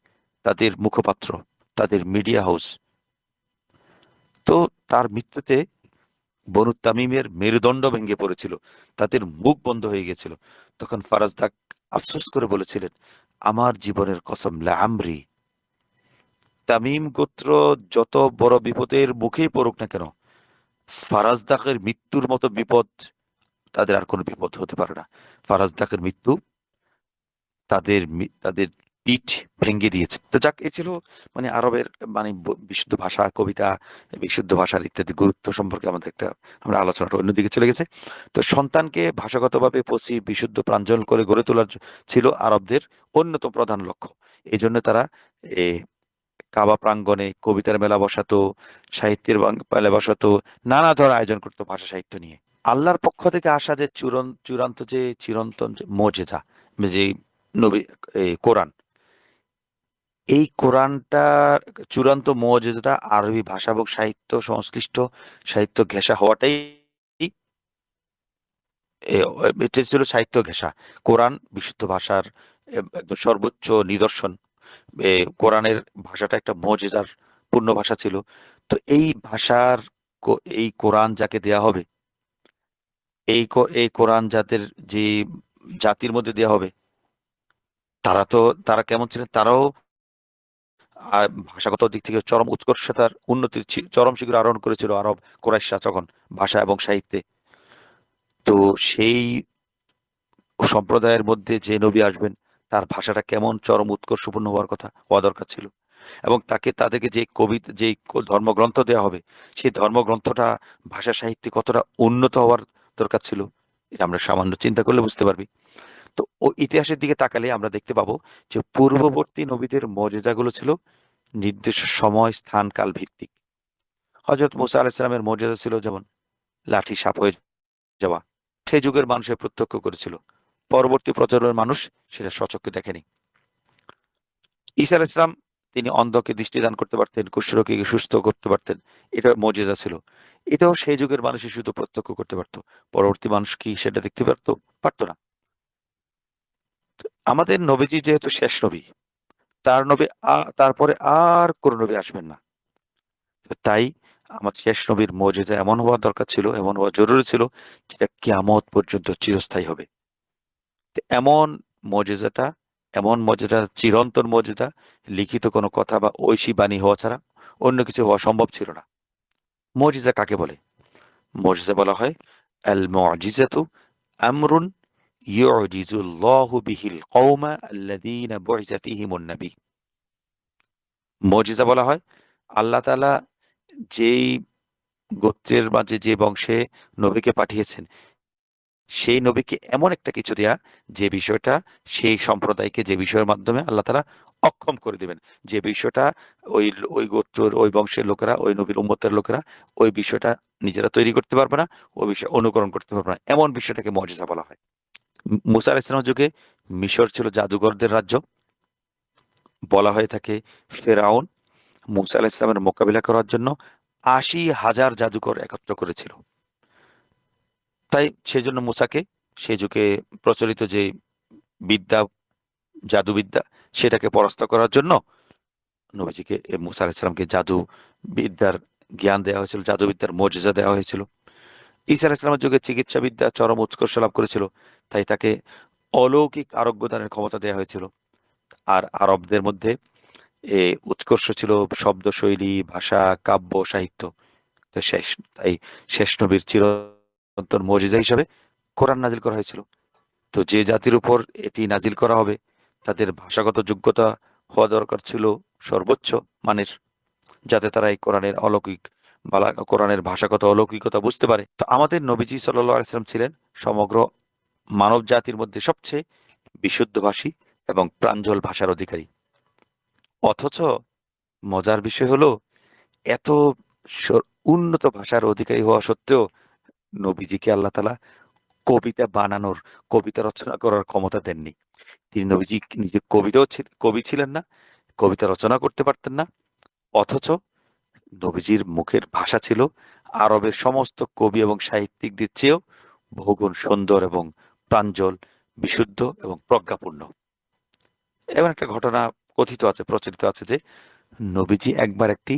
তাদের মুখপাত্র, তাদের মিডিয়া হাউস। তো তার মৃত্যুতে বনু তামিমের মেরুদণ্ড ভেঙে পড়েছিল, তাদের মুখ বন্ধ হয়ে গেছিল। তখন ফারাজদাক আফসোস করে বলেছিলেন, আমার জীবনের কসম লাআমরি, তামিম গোত্র যত বড় বিপদের মুখেই পড়ুক না কেন, ফারাজদাকের মৃত্যুর মতো বিপদ তাদের আর কোনো বিপদ হতে পারে না। ফারাজদাকের মৃত্যু তাদের পিঠ ভেঙে দিয়েছে। তো যাক, এ ছিল মানে আরবের মানে বিশুদ্ধ ভাষা, কবিতা, বিশুদ্ধ ভাষার ইত্যাদি গুরুত্ব সম্পর্কে আমাদের একটা আমরা আলোচনাটা অন্যদিকে চলে গেছে। তো সন্তানকে ভাষাগতভাবে বিশুদ্ধ প্রাঞ্জল করে গড়ে তোলার ছিল আরবদের অন্যতম প্রধান লক্ষ্য। এই জন্য তারা এ কাবা প্রাঙ্গণে কবিতার মেলা বসাতো, সাহিত্যের মেলা বসাতো, নানা ধরনের আয়োজন করতো ভাষা সাহিত্য নিয়ে। আল্লাহর পক্ষ থেকে আসা যে চূড়ান্ত যে চিরন্তন যে মোজেজা, যে নবী, কোরআন, এই কোরআনটার চূড়ান্ত মোজেজাটা আরবি ভাষা এবং সাহিত্য সংশ্লিষ্ট সাহিত্য ঘেঁষা হওয়াটাই এটা ছিল সাহিত্য ঘেঁষা। কোরআন বিশুদ্ধ ভাষার একদম সর্বোচ্চ নিদর্শন। কোরআনের ভাষাটা একটা মোজেজার পূর্ণ ভাষা ছিল। তো এই ভাষার এই কোরআন যাকে দেয়া হবে, এই কোরআন যাদের যে জাতির মধ্যে দেয়া হবে, তারা কেমন ছিলেন? তারাও ভাষাগত দিক থেকে চরম উৎকর্ষতার উন্নতির চরম শিখর আরোহণ করেছিল আরব কোরাইশরা তখন ভাষা এবং সাহিত্যে। তো সেই সম্প্রদায়ের মধ্যে যে নবী আসবেন, তার ভাষাটা কেমন চরম উৎকর্ষপূর্ণ হওয়া দরকার ছিল। এবং তাদেরকে যে ধর্মগ্রন্থ দেওয়া হবে, সেই ধর্মগ্রন্থটা ভাষা সাহিত্যে কতটা উন্নত হওয়ার দরকার ছিল, এটা আমরা সামান্য চিন্তা করলে বুঝতে পারবি। তো ও ইতিহাসের দিকে তাকালে আমরা দেখতে পাবো যে পূর্ববর্তী নবীদের মর্যাদাগুলো ছিল নির্দিষ্ট সময়, স্থান, কাল ভিত্তিক। হযরত মুসা আলাইহিস সালামের মর্যাদা ছিল যেমন লাঠি সাপ হয়ে যাওয়া, সেই যুগের মানুষের প্রত্যক্ষ করেছিল। পরবর্তী প্রজন্মের মানুষ সেটা স্বচক্ষে দেখেনি। ঈসা আলাইহিস সালাম, তিনি অন্ধকে দৃষ্টি দান করতে পারতেন, কুষ্ঠরোগীকে সুস্থ করতে পারতেন, এটা মর্যাদা ছিল। এটাও সেই যুগের মানুষই শুধু প্রত্যক্ষ করতে পারতো। পরবর্তী মানুষ কি সেটা দেখতে পারতো? পারতো না। আমাদের নবীজি যেহেতু শেষ নবী, তারপরে আর কোন নবী আসবেন না। তো তাই আমার শেষ নবীর মর্যাদা এমন হওয়া দরকার ছিল, এমন হওয়া জরুরি ছিল, যেটা কিয়ামত পর্যন্ত চিরস্থায়ী হবে। তো মর্যাদাটা এমন মর্যাদা, চিরন্তন মর্যাদা, লিখিত কোনো কথা বা ঐশী বাণী হওয়া ছাড়া অন্য কিছু হওয়া সম্ভব ছিল না। মর্যাদা কাকে বলে? মর্যাদা বলা হয় আল মুজিজাতু আমরুন ইউজিজুল্লাহু বিহিল কওমা আল্লাযীনা বুইসা ফীহিমুন নবী। মর্যাদা বলা হয় আল্লাহ তাআলা যেই গোত্রের মাঝে, যে বংশে নবীকে পাঠিয়েছেন, সেই নবীকে এমন একটা কিছু দেয়া, যে বিষয়টা সেই সম্প্রদায়কে, যে বিষয়ের মাধ্যমে আল্লাহ তাআলা অক্ষম করে দিবেন, যে বিষয়টা ওই ওই গোত্রের, ওই বংশের লোকেরা, ওই নবীর উম্মতের লোকেরা ওই বিষয়টা নিজেরা তৈরি করতে পারবে না, ওই বিষয় অনুকরণ করতে পারবে না, এমন বিষয়টাকে মুজিজা বলা হয়। মুসা আলাইহিস সালামের যুগে মিশর ছিল জাদুকরদের রাজ্য। বলা হয়ে থাকে ফেরাউন মুসা আলাইহিস সালামের মোকাবিলা করার জন্য ৮০,০০০ জাদুকর একত্র করেছিল। তাই সেজন্য মুসাকে সে যুগে প্রচলিত যে বিদ্যা, জাদুবিদ্যা, সেটাকে পরাস্ত করার জন্য নবীজিকে, মুসা আলাইহিস সালামকে জাদু বিদ্যার জ্ঞান দেওয়া হয়েছিল, জাদুবিদ্যার মর্যাদা দেওয়া হয়েছিল। ঈসা আলাইহিস সালামের যুগে চিকিৎসাবিদ্যা চরম উৎকর্ষ লাভ করেছিল, তাই তাকে অলৌকিক আরোগ্য দানের ক্ষমতা দেওয়া হয়েছিল। আর আরবদের মধ্যে উৎকর্ষ ছিল শব্দশৈলী, ভাষা, কাব্য, সাহিত্য। তো তাই শেষ নবীর চিরন্তন মজিজা হিসাবে কোরআন নাজিল করা হয়েছিল। তো যে জাতির উপর এটি নাজিল করা হবে, তাদের ভাষাগত যোগ্যতা হওয়া দরকার ছিল সর্বোচ্চ মানের, যাতে তারা এই কোরআনের ভাষাগত অলৌকিকতা বুঝতে পারে। তো আমাদের নবীজি সাল্লাল্লাহু আলাইহি ওয়াসাল্লাম ছিলেন সমগ্র মানব জাতির মধ্যে সবচেয়ে বিশুদ্ধভাষী এবং প্রাঞ্জল ভাষার অধিকারী। অথচ মজার বিষয় হলো, এত উন্নত ভাষার অধিকারী হওয়া সত্ত্বেও নবীজিকে আল্লাহ তাআলা কবিতা বানানোর, কবিতা রচনা করার ক্ষমতা দেননি। তিনি নবীজি নিজে কবি ছিলেন না, কবিতা রচনা করতে পারতেন না। অথচ নবীজির মুখের ভাষা ছিল আরবের সমস্ত কবি এবং সাহিত্যিকদের চেয়েও বহুগুণ সুন্দর এবং প্রাঞ্জল, বিশুদ্ধ এবং প্রজ্ঞাপূর্ণ। এমন একটা ঘটনা প্রচলিত আছে যে নবীজি একবার একটি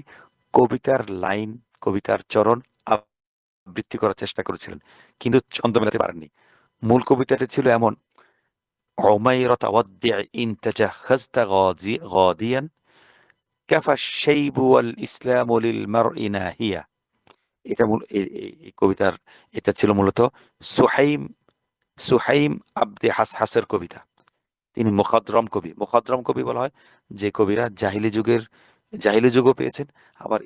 কবিতার লাইন, কবিতার চরণ আবৃত্তি করার চেষ্টা করেছিলেন, কিন্তু ছন্দ মেলাতে পারেননি। মূল কবিতাটি ছিল এমন: উমাইরাতা ওয়াদ্দি' ইন তাজাহহাজতা গাদিয়ান কাফা শাইবু ওয়াল ইসলামু লিল মারই নাহিয়া। এটা এই কবিতার এটা ছিল মূলত সুহাইম সুহাইম আবদে হাসের কবিতা। তিনি মুখাদ্রম কবি। মুখাদ্রম কবি বলা হয় যে কবিরা জাহিলি যুগও পেয়েছেন, আবার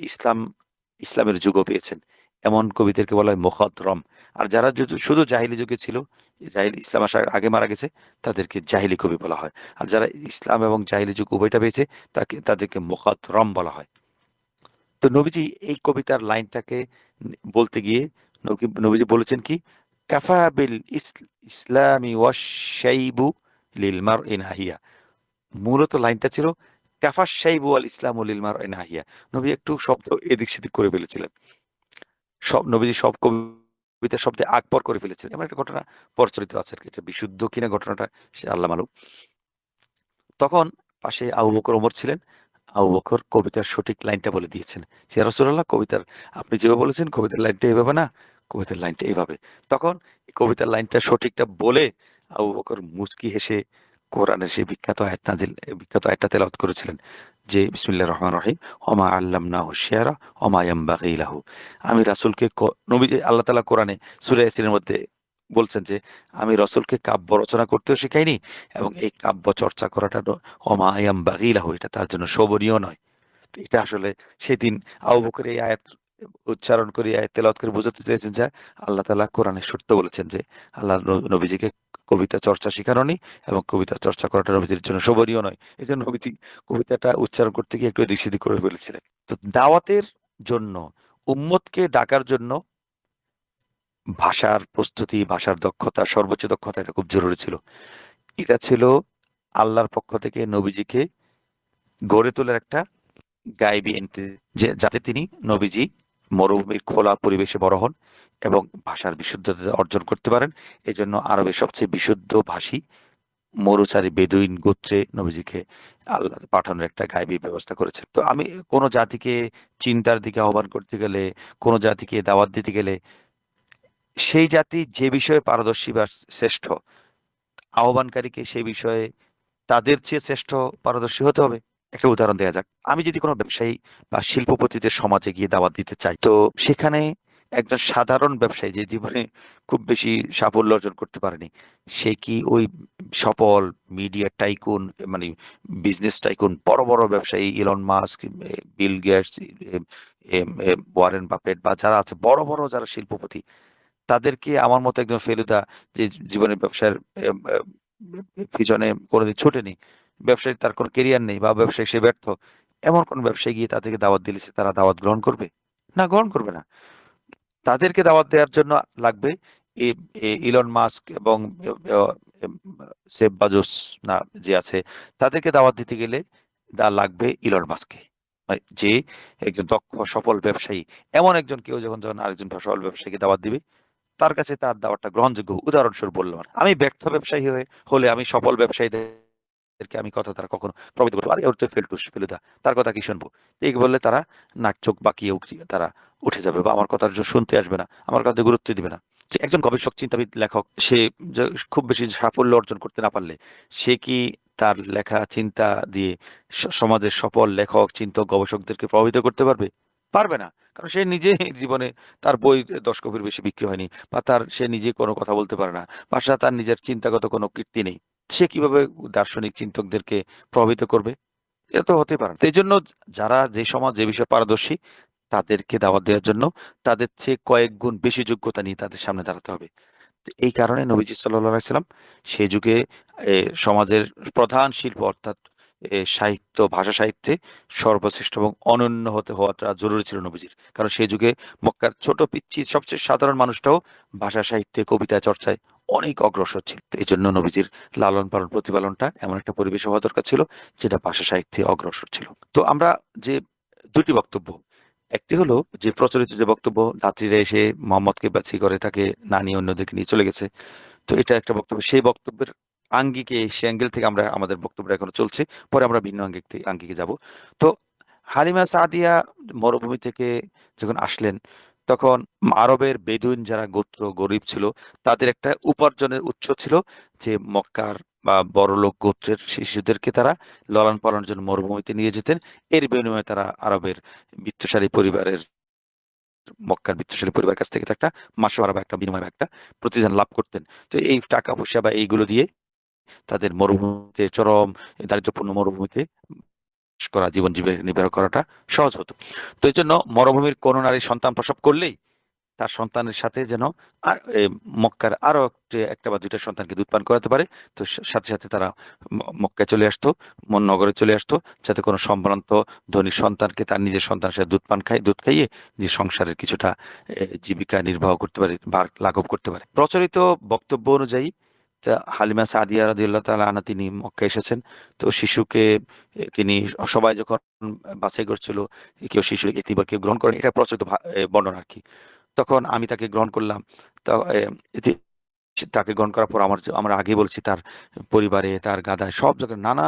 ইসলামের যুগও পেয়েছেন, এমন কবিদেরকে বলা হয় মুখাদ্রম। আর যারা শুধু জাহিলি যুগে ছিল, ইসলাম আসার আগে মারা গেছে, তাদেরকে জাহিলি কবি বলা হয়। আর যারা ইসলাম এবং জাহিলি যুগ উভয়টা পেয়েছে, তাদেরকে মুখাদ্রম বলা হয়। তো নবীজি এই কবিতার লাইনটাকে বলতে গিয়ে নবীজি বলেছেন কি, কাফা বিল ইসলামি ওয়াশাইবু লিল মারই নাহিয়া। মূলত লাইনটা ছিল কাফা শাইবু আল ইসলাম লিল মারই নাহিয়া। নবী একটু শব্দ এদিক সেদিক করে ফেলেছিলেন, নবীজি সব কবিতার শব্দে আকবর করে ফেলেছিলেন। এমন একটা ঘটনা প্রচলিত আছে আর কি, এটা বিশুদ্ধ কিনা ঘটনাটা সে আল্লাহ মালুম। তখন পাশে আবু বকর ওমর ছিলেন। আবু বকর কবিতার সঠিক লাইনটা বলে দিয়েছেন, ইয়া রাসূলুল্লাহ, কবিতার আপনি যেভাবে বলেছেন কবিতার লাইনটা এভাবে না, কবিতার লাইনটা এভাবে। তখন এই কবিতার লাইনটা সঠিকটা বলে আবু বকর মুচকি হেসে কোরআনের সেই বিখ্যাত আয়াতটা তেলাওয়াত করেছিলেন যে বিসমিল্লাহির রহমানির রহিম, ওমা আল্লামনাহু শিয়রা ওমা ইয়ানবাগি লাহু। আমি রাসূলকে নবী, আল্লাহ তাআলা কোরআনে সূরা ইয়াসিনের মধ্যে বলছেন যে আমি রাসূলকে কাব্য রচনা করতেও শিখাইনি, এবং এই কাব্য চর্চা করাটা ওমা ইয়ানবাগি লাহু, এটা তার জন্য শোভনীয় নয়। তো এটা আসলে সেদিন আবু বকর এই আয়াত উচ্চারণ করে, আয়াত তেলাওয়াত করে বোঝাতে চেয়েছেন যে আল্লাহ তাআলা কোরআনে সত্য বলেছেন যে আল্লাহ নবীজিকে কবিতা চর্চা শিখানোনি, এবং কবিতা চর্চা করাটা নবীজির জন্য শোভনীয় নয়। এই জন্য নবীজি কবিতাটা উচ্চারণ করতে গিয়ে একটু এদিক সেদিক করে ফেলেছিলেন। তো দাওয়াতের জন্য, উম্মতকে ডাকার জন্য ভাষার প্রস্তুতি, ভাষার দক্ষতা, সর্বোচ্চ দক্ষতা, এটা খুব জরুরি ছিল। এটা ছিল আল্লাহর পক্ষ থেকে নবীজিকে গড়ে তোলার একটা গায়েবী এন্ট্রি, যে যাতে তিনি নবীজি মরুভূমির খোলা পরিবেশে বড় হন এবং ভাষার বিশুদ্ধতা অর্জন করতে পারেন। এজন্য আরবের সবচেয়ে বিশুদ্ধ ভাষী মরুচারী বেদুইন গোত্রে নবীজিকে আল্লাহ পাঠানোর একটা গায়েবী ব্যবস্থা করেছে। তো আমি কোনো জাতিকে চিন্তার দিকে আহ্বান করতে গেলে, কোনো জাতিকে দাওয়াত দিতে গেলে, সেই জাতি যে বিষয়ে পারদর্শী বা শ্রেষ্ঠ, আহ্বানকারীকে সেই বিষয়ে তাদের চেয়ে শ্রেষ্ঠ পারদর্শী হতে হবে। একটা উদাহরণ দেয়া যাক। আমি যদি কোনো ব্যবসায়ী বা শিল্পপতিদের সমাজে গিয়ে দাওয়াত দিতে চাই, তো সেখানে একজন সাধারণ ব্যবসায়ী যে জীবনে খুব বেশি সাফল্য অর্জন করতে পারেনি, সে কি ওই সফল মিডিয়া টাইকুন, মানে বিজনেস টাইকুন, বড় বড় ব্যবসায়ী Elon Musk, Bill Gates, Warren Buffett বা যারা আছে বড় বড় যারা শিল্পপতি, তাদেরকে আমার মতো একজন ফেলুদা যে জীবনের ব্যবসার পিছনে কোনোদিন ছুটেনি, ব্যবসায় তার কোনো কেরিয়ার নেই বা ব্যবসায় সে ব্যর্থ, এমন কোন ব্যবসায়ী গিয়ে তাদেরকে দাওয়াত দিলে তারা দাওয়াত গ্রহণ করবে? না, গ্রহণ করবে না। তাদেরকে দাওয়াত দেওয়ার জন্য লাগবে ইলন মাস্ক এবং সেফ বাজোস না যে আছে, তাদেরকে দাওয়াত দিতে গেলে লাগবে ইলন মাস্ককে, যে একজন দক্ষ সফল ব্যবসায়ী। এমন একজন কেউ যখন যখন আরেকজন সফল ব্যবসায়ীকে দাওয়াত দিবে, তার কাছে তার দাওয়াতটা গ্রহণযোগ্য। উদাহরণস্বরূপ বললাম, আমি ব্যর্থ ব্যবসায়ী হলে আমি সফল ব্যবসায়ীদেরকে আমি কথা তারা কখনো প্রভাবিত করতে পারি, ওর তো ফেলুদা, তার কথা কি শুনবো? এই বললে তারা নাক চোখ বাঁকিয়ে তারা উঠে যাবে বা আমার কথা শুনতে আসবে না, আমার কথা গুরুত্ব দিবে না। যে একজন গবেষক, চিন্তাবিদ, লেখক, সে খুব বেশি সাফল্য অর্জন করতে না পারলে সে কি তার লেখা চিন্তা দিয়ে সমাজের সফল লেখক, চিন্তক, গবেষকদেরকে প্রভাবিত করতে পারবে? পারবে না। কারণ সে নিজে জীবনে তার বই ১০ কপির বেশি বিক্রি হয়নি, বা সে নিজে কোনো কথা বলতে পারে না, বা তার নিজের চিন্তাগত কোনো কীর্তি নেই। সে কিভাবে দার্শনিক চিন্তকদেরকে প্রভাবিত করবে? এটা তো হতেই পারে না। তো এই জন্য যারা যে সমাজ যে বিষয়ে পারদর্শী, তাদেরকে দাওয়াত দেওয়ার জন্য তাদের চেয়ে কয়েক গুণ বেশি যোগ্যতা নিয়ে তাদের সামনে দাঁড়াতে হবে। তো এই কারণে নবীজি সাল্লাল্লাহু আলাইহি সাল্লাম সেই যুগে সমাজের প্রধান শিল্প অর্থাৎ সাহিত্য, ভাষা সাহিত্যে সর্বশ্রেষ্ঠ এবং অনন্য হওয়াটা জরুরি ছিল নবীজির। কারণ সেই যুগে মক্কার ছোট পিচ্চি সবচেয়ে সাধারণ মানুষটাও ভাষা সাহিত্যে, কবিতা চর্চায় অনেক অগ্রসর ছিল। তো এই জন্য নবীজির লালন পালন প্রতিপালনটা এমন একটা পরিবেশে হওয়া দরকার ছিল যেটা ভাষা সাহিত্যে অগ্রসর ছিল। তো আমরা যে দুটি বক্তব্য, একটি হলো যে প্রচলিত যে বক্তব্য, যাত্রীরা এসে মোহাম্মদকে বাছাই করে তাকে না নিয়ে অন্যদেরকে নিয়ে চলে গেছে, তো এটা একটা বক্তব্য। সেই বক্তব্যের আঙ্গিকে, সে অ্যাঙ্গেল থেকে আমরা আমাদের বক্তব্যটা এখনো চলছে, পরে আমরা ভিন্ন আঙ্গিকে যাব। তো হালিমা সাদিয়া মরুভূমি থেকে যখন আসলেন, তখন আরবের বেদুইন যারা গোত্র গরিব ছিল, তাদের একটা উপার্জনের উৎস ছিল যে মক্কার বা বড়লোক গোত্রের শিশুদেরকে তারা লালন পালনের জন্য মরুভূমিতে নিয়ে যেতেন। এর বিনিময়ে তারা আরবের বিত্তশালী পরিবারের, মক্কার বিত্তশালী পরিবারের কাছ থেকে তো একটা মাসোহারা বা একটা বিনিময় বা একটা প্রতিদান লাভ করতেন। তো এই টাকা পয়সা বা এইগুলো দিয়ে তাদের মরুভূমিতে, চরম দারিদ্র্যপূর্ণ মরুভূমিতে করা, জীবন নির্বাহ করাটা সহজ হতো। তো এই জন্য মরুভূমির কোন নারী সন্তান প্রসব করলেই তার সন্তানের সাথে যেন আর মক্কার আরো একটা বা দুইটা সন্তানকে দুধ পান করাতে পারে। তো সাথে সাথে তারা মক্কায় চলে আসতো, নগরে চলে আসতো, যাতে কোনো সম্ভ্রান্ত ধনী সন্তানকে তার নিজের সন্তানের সাথে দুধ খাইয়ে যে সংসারের কিছুটা জীবিকা নির্বাহ করতে পারে বা লাঘব করতে পারে। প্রচলিত বক্তব্য অনুযায়ী হালিমা সাদিয়া রাদিয়াল্লাহু তাআলা আনহা তিনি মক্কায় এসেছেন। তো শিশুকে তিনি, সবাই যখন বাছাই করছিল কেউ শিশু এতিম বা কেউ গ্রহণ করেন, এটা প্রচলিত বর্ণনা আর কি। তখন আমি তাকে গ্রহণ করলাম। তো এতে তাকে গ্রহণ করার পর আমরা আগে বলছি তার পরিবারে, তার গাদায় সব জায়গায় নানা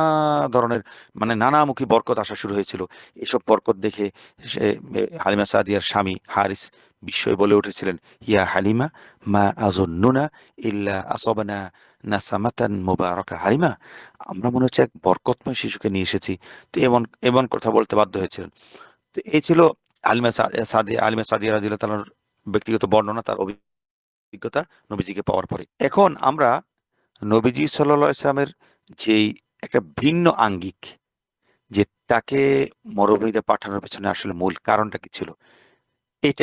ধরনের মানে নানামুখী বরকত আসা শুরু হয়েছিল। এসব বরকত দেখে সে হালিমা সাদিয়ার স্বামী হারিস বিস্ময়ে বলে উঠেছিলেন, ইয়া হালিমা মা আযুন্নুনা ইল্লা আসাবানা নাসামাতান মুবারাকা। হালিমা, আমরা মনে হচ্ছে এক বরকতময় শিশুকে নিয়ে এসেছি। তো এমন এমন কথা বলতে বাধ্য হয়েছিলেন। তো এই ছিল আলিমা সাদিয়া রাদিয়াল্লাহু তাআলার ব্যক্তিগত বর্ণনা, তার অভিজ্ঞতা নবীজিকে পাওয়ার পরে। এখন আমরা নবীজি সাল্লাল্লাহু আলাইহি সাল্লামের যেই একটা ভিন্ন আঙ্গিক, যে তাকে মরুভূমিতে পাঠানোর পেছনে আসলে মূল কারণটা কি ছিল, এই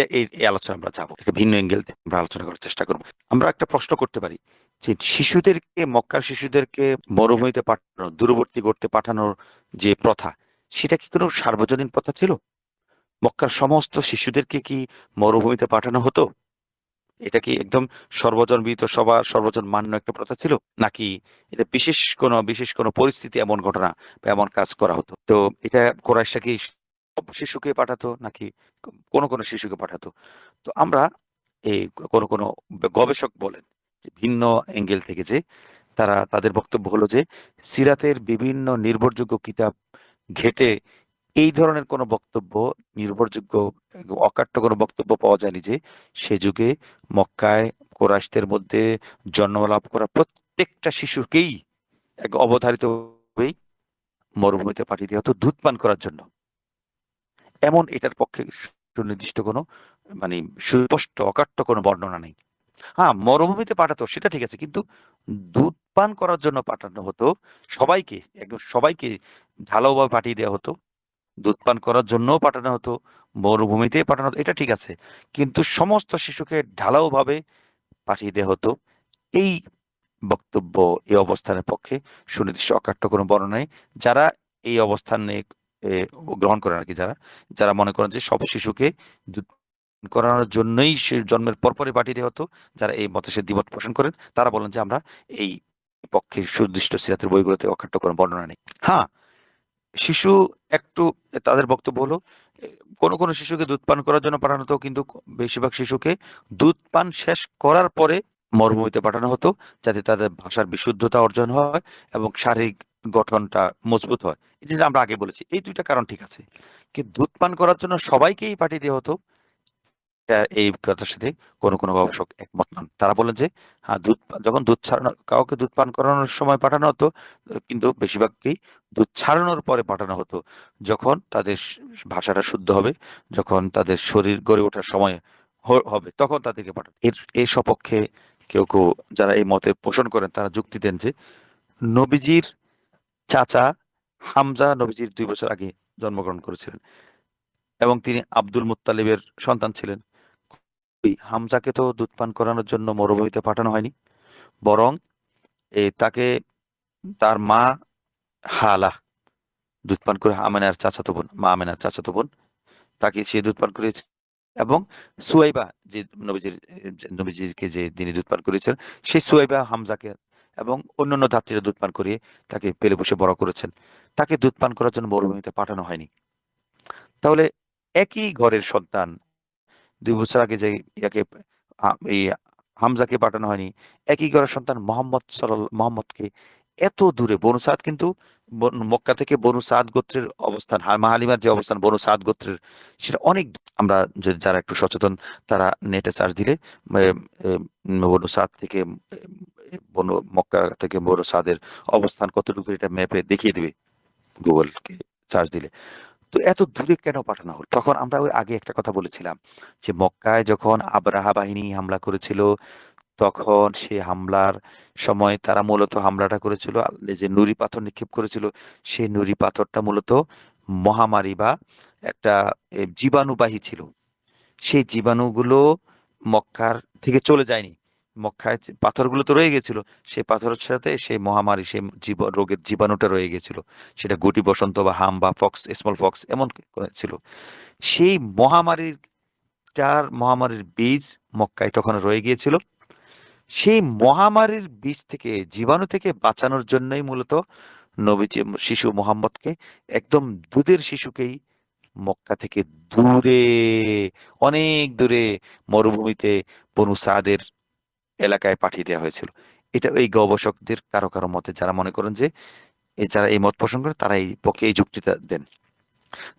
আলোচনা আমরা যাবো। একটা ভিন্ন অ্যাঙ্গেল থেকে আমরা আলোচনা করার চেষ্টা করব। আমরা একটা প্রশ্ন করতে পারি যে মক্কার শিশুদেরকে মরুভূমিতে পাঠানো, দূরবর্তী করতে পাঠানোর যে প্রথা, সেটা কি কোনো সার্বজনীন প্রথা ছিল? মক্কার সমস্ত শিশুদেরকে কি মরুভূমিতে পাঠানো হতো? এটা কি একদম সর্বজনবিদিত, সবার সর্বজন মান্য একটা প্রথা ছিল, নাকি এটা বিশেষ কোনো পরিস্থিতি এমন ঘটনা বা এমন কাজ করা হতো? তো এটা কোরাইশরা কি সব শিশুকে পাঠাতো, নাকি কোনো শিশুকে পাঠাতো? তো আমরা এই কোনো গবেষক বলেন যে ভিন্ন অ্যাঙ্গেল থেকে, যে তারা তাদের বক্তব্য হলো যে সিরাতের বিভিন্ন নির্ভরযোগ্য কিতাব ঘেটে এই ধরনের কোনো বক্তব্য, নির্ভরযোগ্য অকাট্য কোনো বক্তব্য পাওয়া যায়নি যে সে যুগে মক্কায় কোরাইশদের মধ্যে জন্ম লাভ করা প্রত্যেকটা শিশুকেই এক অবধারিতভাবেই মরুভূমিতে পাঠিয়ে দেওয়া হতো দুধ পান করার জন্য। এমন এটার পক্ষে সুনির্দিষ্ট কোনো মানে সুস্পষ্ট অকাট্য কোনো বর্ণনা নেই। হ্যাঁ, মরুভূমিতে পাঠাতো সেটা ঠিক আছে, কিন্তু দুধ পান করার জন্য পাঠানো হতো সবাইকে, একদম সবাইকে ঢালাওভাবে পাঠিয়ে দেওয়া হতো। দুধ পান করার জন্যও পাঠানো হতো, মরুভূমিতে পাঠানো হতো, এটা ঠিক আছে। কিন্তু সমস্ত শিশুকে ঢালাওভাবে পাঠিয়ে দেওয়া হতো। এই বক্তব্য, এই অবস্থানের পক্ষে সুনির্দিষ্ট অকাট্য কোনো বর্ণনা নেই। যারা এই অবস্থানে এ গ্রহণ করেন আরকি, যারা যারা মনে করেন যে সব শিশুকে দুধ পান করানোর জন্যই সে জন্মের পরপরই পাঠিয়ে দেওয়া হতো, যারা এই মতে সে দ্বিমত পোষণ করেন, তারা বলেন যে আমরা এই পক্ষে সুনির্দিষ্ট সিরাতের বইগুলোতে অকাট্য কোনো বর্ণনা নেই। হ্যাঁ, শিশু একটু, তাদের বক্তব্য হলো এ কোনো শিশুকে দুধ পান করার জন্য পাঠানো হতো, কিন্তু বেশিরভাগ শিশুকে দুধ পান শেষ করার পরে মরুভূমিতে পাঠানো হতো, যাতে তাদের ভাষার বিশুদ্ধতা অর্জন হয় এবং শারীরিক গঠনটা মজবুত হয়। এই যে আমরা আগে বলেছি, এই ২ টা কারণ ঠিক আছে। কিন্তু দুধ পান করার জন্য সবাইকেই পাঠিয়ে দেওয়া হতো, এই কথার সাথে কোনো গবেষক একমত নন। তারা বলেন যে হ্যাঁ, যখন দুধ ছাড়ানো, কাউকে দুধ পান করানোর সময় পাঠানো হতো, কিন্তু বেশিরভাগকেই দুধ ছাড়ানোর পরে পাঠানো হতো। যখন তাদের ভাষাটা শুদ্ধ হবে, যখন তাদের শরীর গড়ে ওঠার সময় হবে, তখন তাদেরকে পাঠানো। এর সপক্ষে কেউ যারা এই মতে পোষণ করেন, তারা যুক্তি দেন যে নবীজির চাচা হামজা নবীজির ২ বছর আগে জন্মগ্রহণ করেছিলেন এবং তিনি আব্দুল মুত্তালিবের সন্তান ছিলেন। ওই হামজাকে তো দুধ পান করানোর জন্য মরুভূমিতে পাঠানো হয়নি, বরং তাকে তার মা হালা দুধ পান করে, মা আমেনার চাচাতো বোন, তাকে সে দুধ পান করিয়েছে। এবং সুয়াইবা, যে নবীজিকে যে তিনি দুধ পান করিয়েছেন, সেই সুয়াইবা হামজাকে এবং অন্যান্য ধাত্রীরা দুধ পান করিয়ে তাকে পেলে বসে বড় করেছেন। তাকে দুধ পান করার জন্য মরুভূমিতে পাঠানো হয়নি। তাহলে একই ঘরের সন্তান, ২ বছর আগে যে ইয়াকে এই হামজাকে পাঠানো হয়নি, একই ঘরের সন্তান মোহাম্মদকে এত দূরে, বনু সাদ কিন্তু মক্কা থেকে বনু সাদ গোত্রের অবস্থান, মা হালিমার যে অবস্থান বনু সাদ গোত্রের, সেটা অনেক আমরা যারা একটু সচেতন তারা নেটে সার্চ দিলে বনু সাদ থেকে বনু মক্কা থেকে বনু সাদের অবস্থান কতটুকু এটা ম্যাপে দেখিয়ে দিবে, গুগলকে সার্চ দিলে। তো এত দূরে কেন পাঠানো হলো? তখন আমরা ওই আগে একটা কথা বলেছিলাম যে মক্কায় যখন আবরাহা বাহিনী হামলা করেছিল, তখন সে হামলার সময় তারা মূলত হামলাটা করেছিল, যে নুড়ি পাথর নিক্ষেপ করেছিল, সেই নুড়ি পাথরটা মূলত মহামারী বা একটা জীবাণুবাহী ছিল। সেই জীবাণুগুলো মক্কার থেকে চলে যায়নি, মক্কায় যে পাথরগুলো তো রয়ে গেছিল, সেই পাথরের সাথে সেই মহামারী, সেই রোগের জীবাণুটা রয়ে গেছিল। সেটা গুটি বসন্ত বা হাম বা ফক্স, স্মল ফক্স এমন ছিল। সেই মহামারীর বীজ মক্কায় তখন রয়ে গিয়েছিল। সেই মহামারীর বীজ থেকে, জীবাণু থেকে বাঁচানোর জন্যই মূলত নবীজি শিশু মোহাম্মদকে, একদম দুধের শিশুকেই মক্কা থেকে দূরে, অনেক দূরে মরুভূমিতে বনু সাদের এলাকায় পাঠিয়ে দেওয়া হয়েছিল। এটা এই গবেষকদের কারো কারো মতে, যারা মনে করেন যে যারা এই মত পোষণ করে, তারা এই পক্ষে এই যুক্তিটা দেন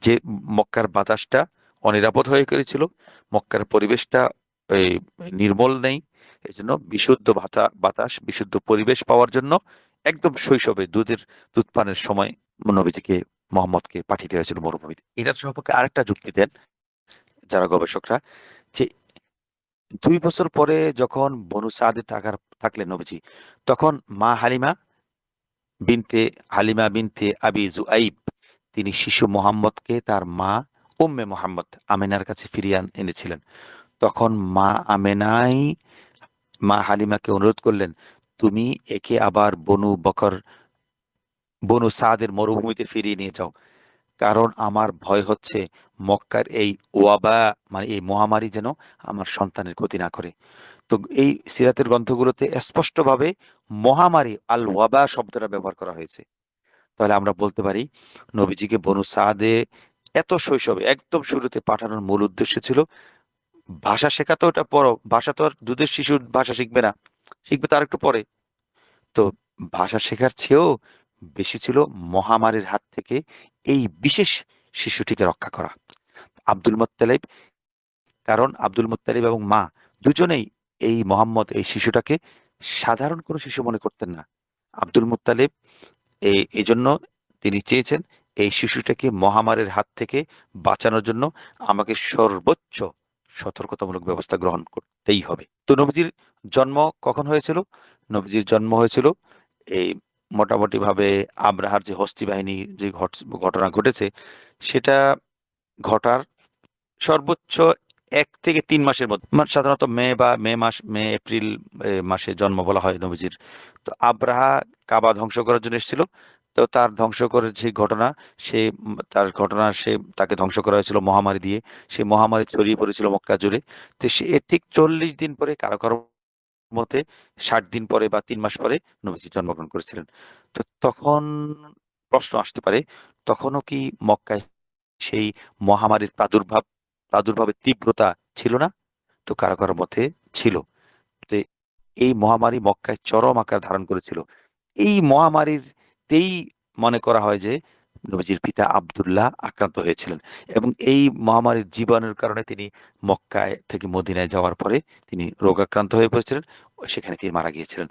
যে মক্কার বাতাসটা অনিরাপদ হয়ে গিয়েছিল, মক্কার পরিবেশটা এই নির্মল নেই, এই জন্য বিশুদ্ধ বাতাস, বিশুদ্ধ পরিবেশ পাওয়ার জন্য একদম শৈশবে দুধ পানের সময় নবীজিকে, মোহাম্মদকে পাঠিয়ে দেওয়া হয়েছিল মরুভূমিতে। এটার সম্পর্কে আরেকটা যুক্তি দেন যারা গবেষকরা, যে 2 বছর পরে যখন বনু সাদে থাকলেন নবীজি, তখন হালিমা বিনতে আবি জুআইব, তিনি শিশু মোহাম্মদকে তার মা উম্মে মোহাম্মদ আমেনার কাছে ফিরিয়ে এনেছিলেন। তখন মা হালিমাকে অনুরোধ করলেন, তুমি একে আবার বনু সাদের মরুভূমিতে ফিরিয়ে নিয়ে যাও, কারণ আমার ভয় হচ্ছে মক্কার এই ওয়াবা, মানে এই মহামারী যেন আমার সন্তানের ক্ষতি না করে। তো এই সিরাতের গ্রন্থগুলোতে স্পষ্টভাবে মহামারী আল ওয়াবা শব্দটা ব্যবহার করা হয়েছে। তাহলে আমরা বলতে পারি নবীজিকে বনু সাদে এত শৈশবে একদম শুরুতে পাঠানোর মূল উদ্দেশ্য ছিল ভাষা শেখা। তো ওটা পরও, ভাষা তো আর দুধের শিশু ভাষা শিখবে না, শিখবে তার একটু পরে। তো ভাষা শেখার চেয়েও বেশি ছিল মহামারীর হাত থেকে এই বিশেষ শিশুটিকে রক্ষা করা। আব্দুল মুত্তালিব, কারণ আব্দুল মুত্তালিব এবং মা দুজনেই এই মোহাম্মদ, এই শিশুটাকে সাধারণ কোনো শিশু মনে করতেন না। আব্দুল মুত্তালিব এই জন্য তিনি চেয়েছেন এই শিশুটাকে মহামারীর হাত থেকে বাঁচানোর জন্য আমাকে সর্বোচ্চ সতর্কতামূলক ব্যবস্থা গ্রহণ করতেই হবে। তো নবীজির জন্ম কখন হয়েছিল? নবীজির জন্ম হয়েছিল এই মোটামুটি ভাবে আব্রাহার যে হস্তি বাহিনী যে ঘটনা ঘটেছে, সেটা ঘটার সর্বোচ্চ 1 থেকে 3 মাসের মধ্যে, সাধারণত মে এপ্রিল মাসে জন্ম বলা হয় নবীজির। তো আব্রাহা কাবা ধ্বংস করার জন্য এসেছিল। তো তার ধ্বংস করার যে ঘটনা, তাকে ধ্বংস করা হয়েছিল মহামারী দিয়ে। সেই মহামারী ছড়িয়ে পড়েছিল মক্কা জুড়ে। তো সে এর ঠিক 40 দিন পরে, কারো কারো মতে 60 দিন পরে বা 3 মাস পরে নবীজি জন্মগ্রহণ করেছিলেন। তো তখন প্রশ্ন আসতে পারে, তখনও কি মক্কায় সেই মহামারীর প্রাদুর্ভাবের তীব্রতা ছিল না? তো কারো কারো মতে ছিল। তো এই মহামারী মক্কায় চরম আকার ধারণ করেছিল। এই মহামারীতেই মনে করা হয় যে নবীজির পিতা আব্দুল্লাহ আক্রান্ত হয়েছিলেন, এবং এই মহামারীর জীবাণুর কারণে তিনি মক্কায় থেকে মদিনায় যাওয়ার পরে তিনি রোগাক্রান্ত হয়ে পড়েছিলেন, সেখানে তিনি মারা গিয়েছিলেন।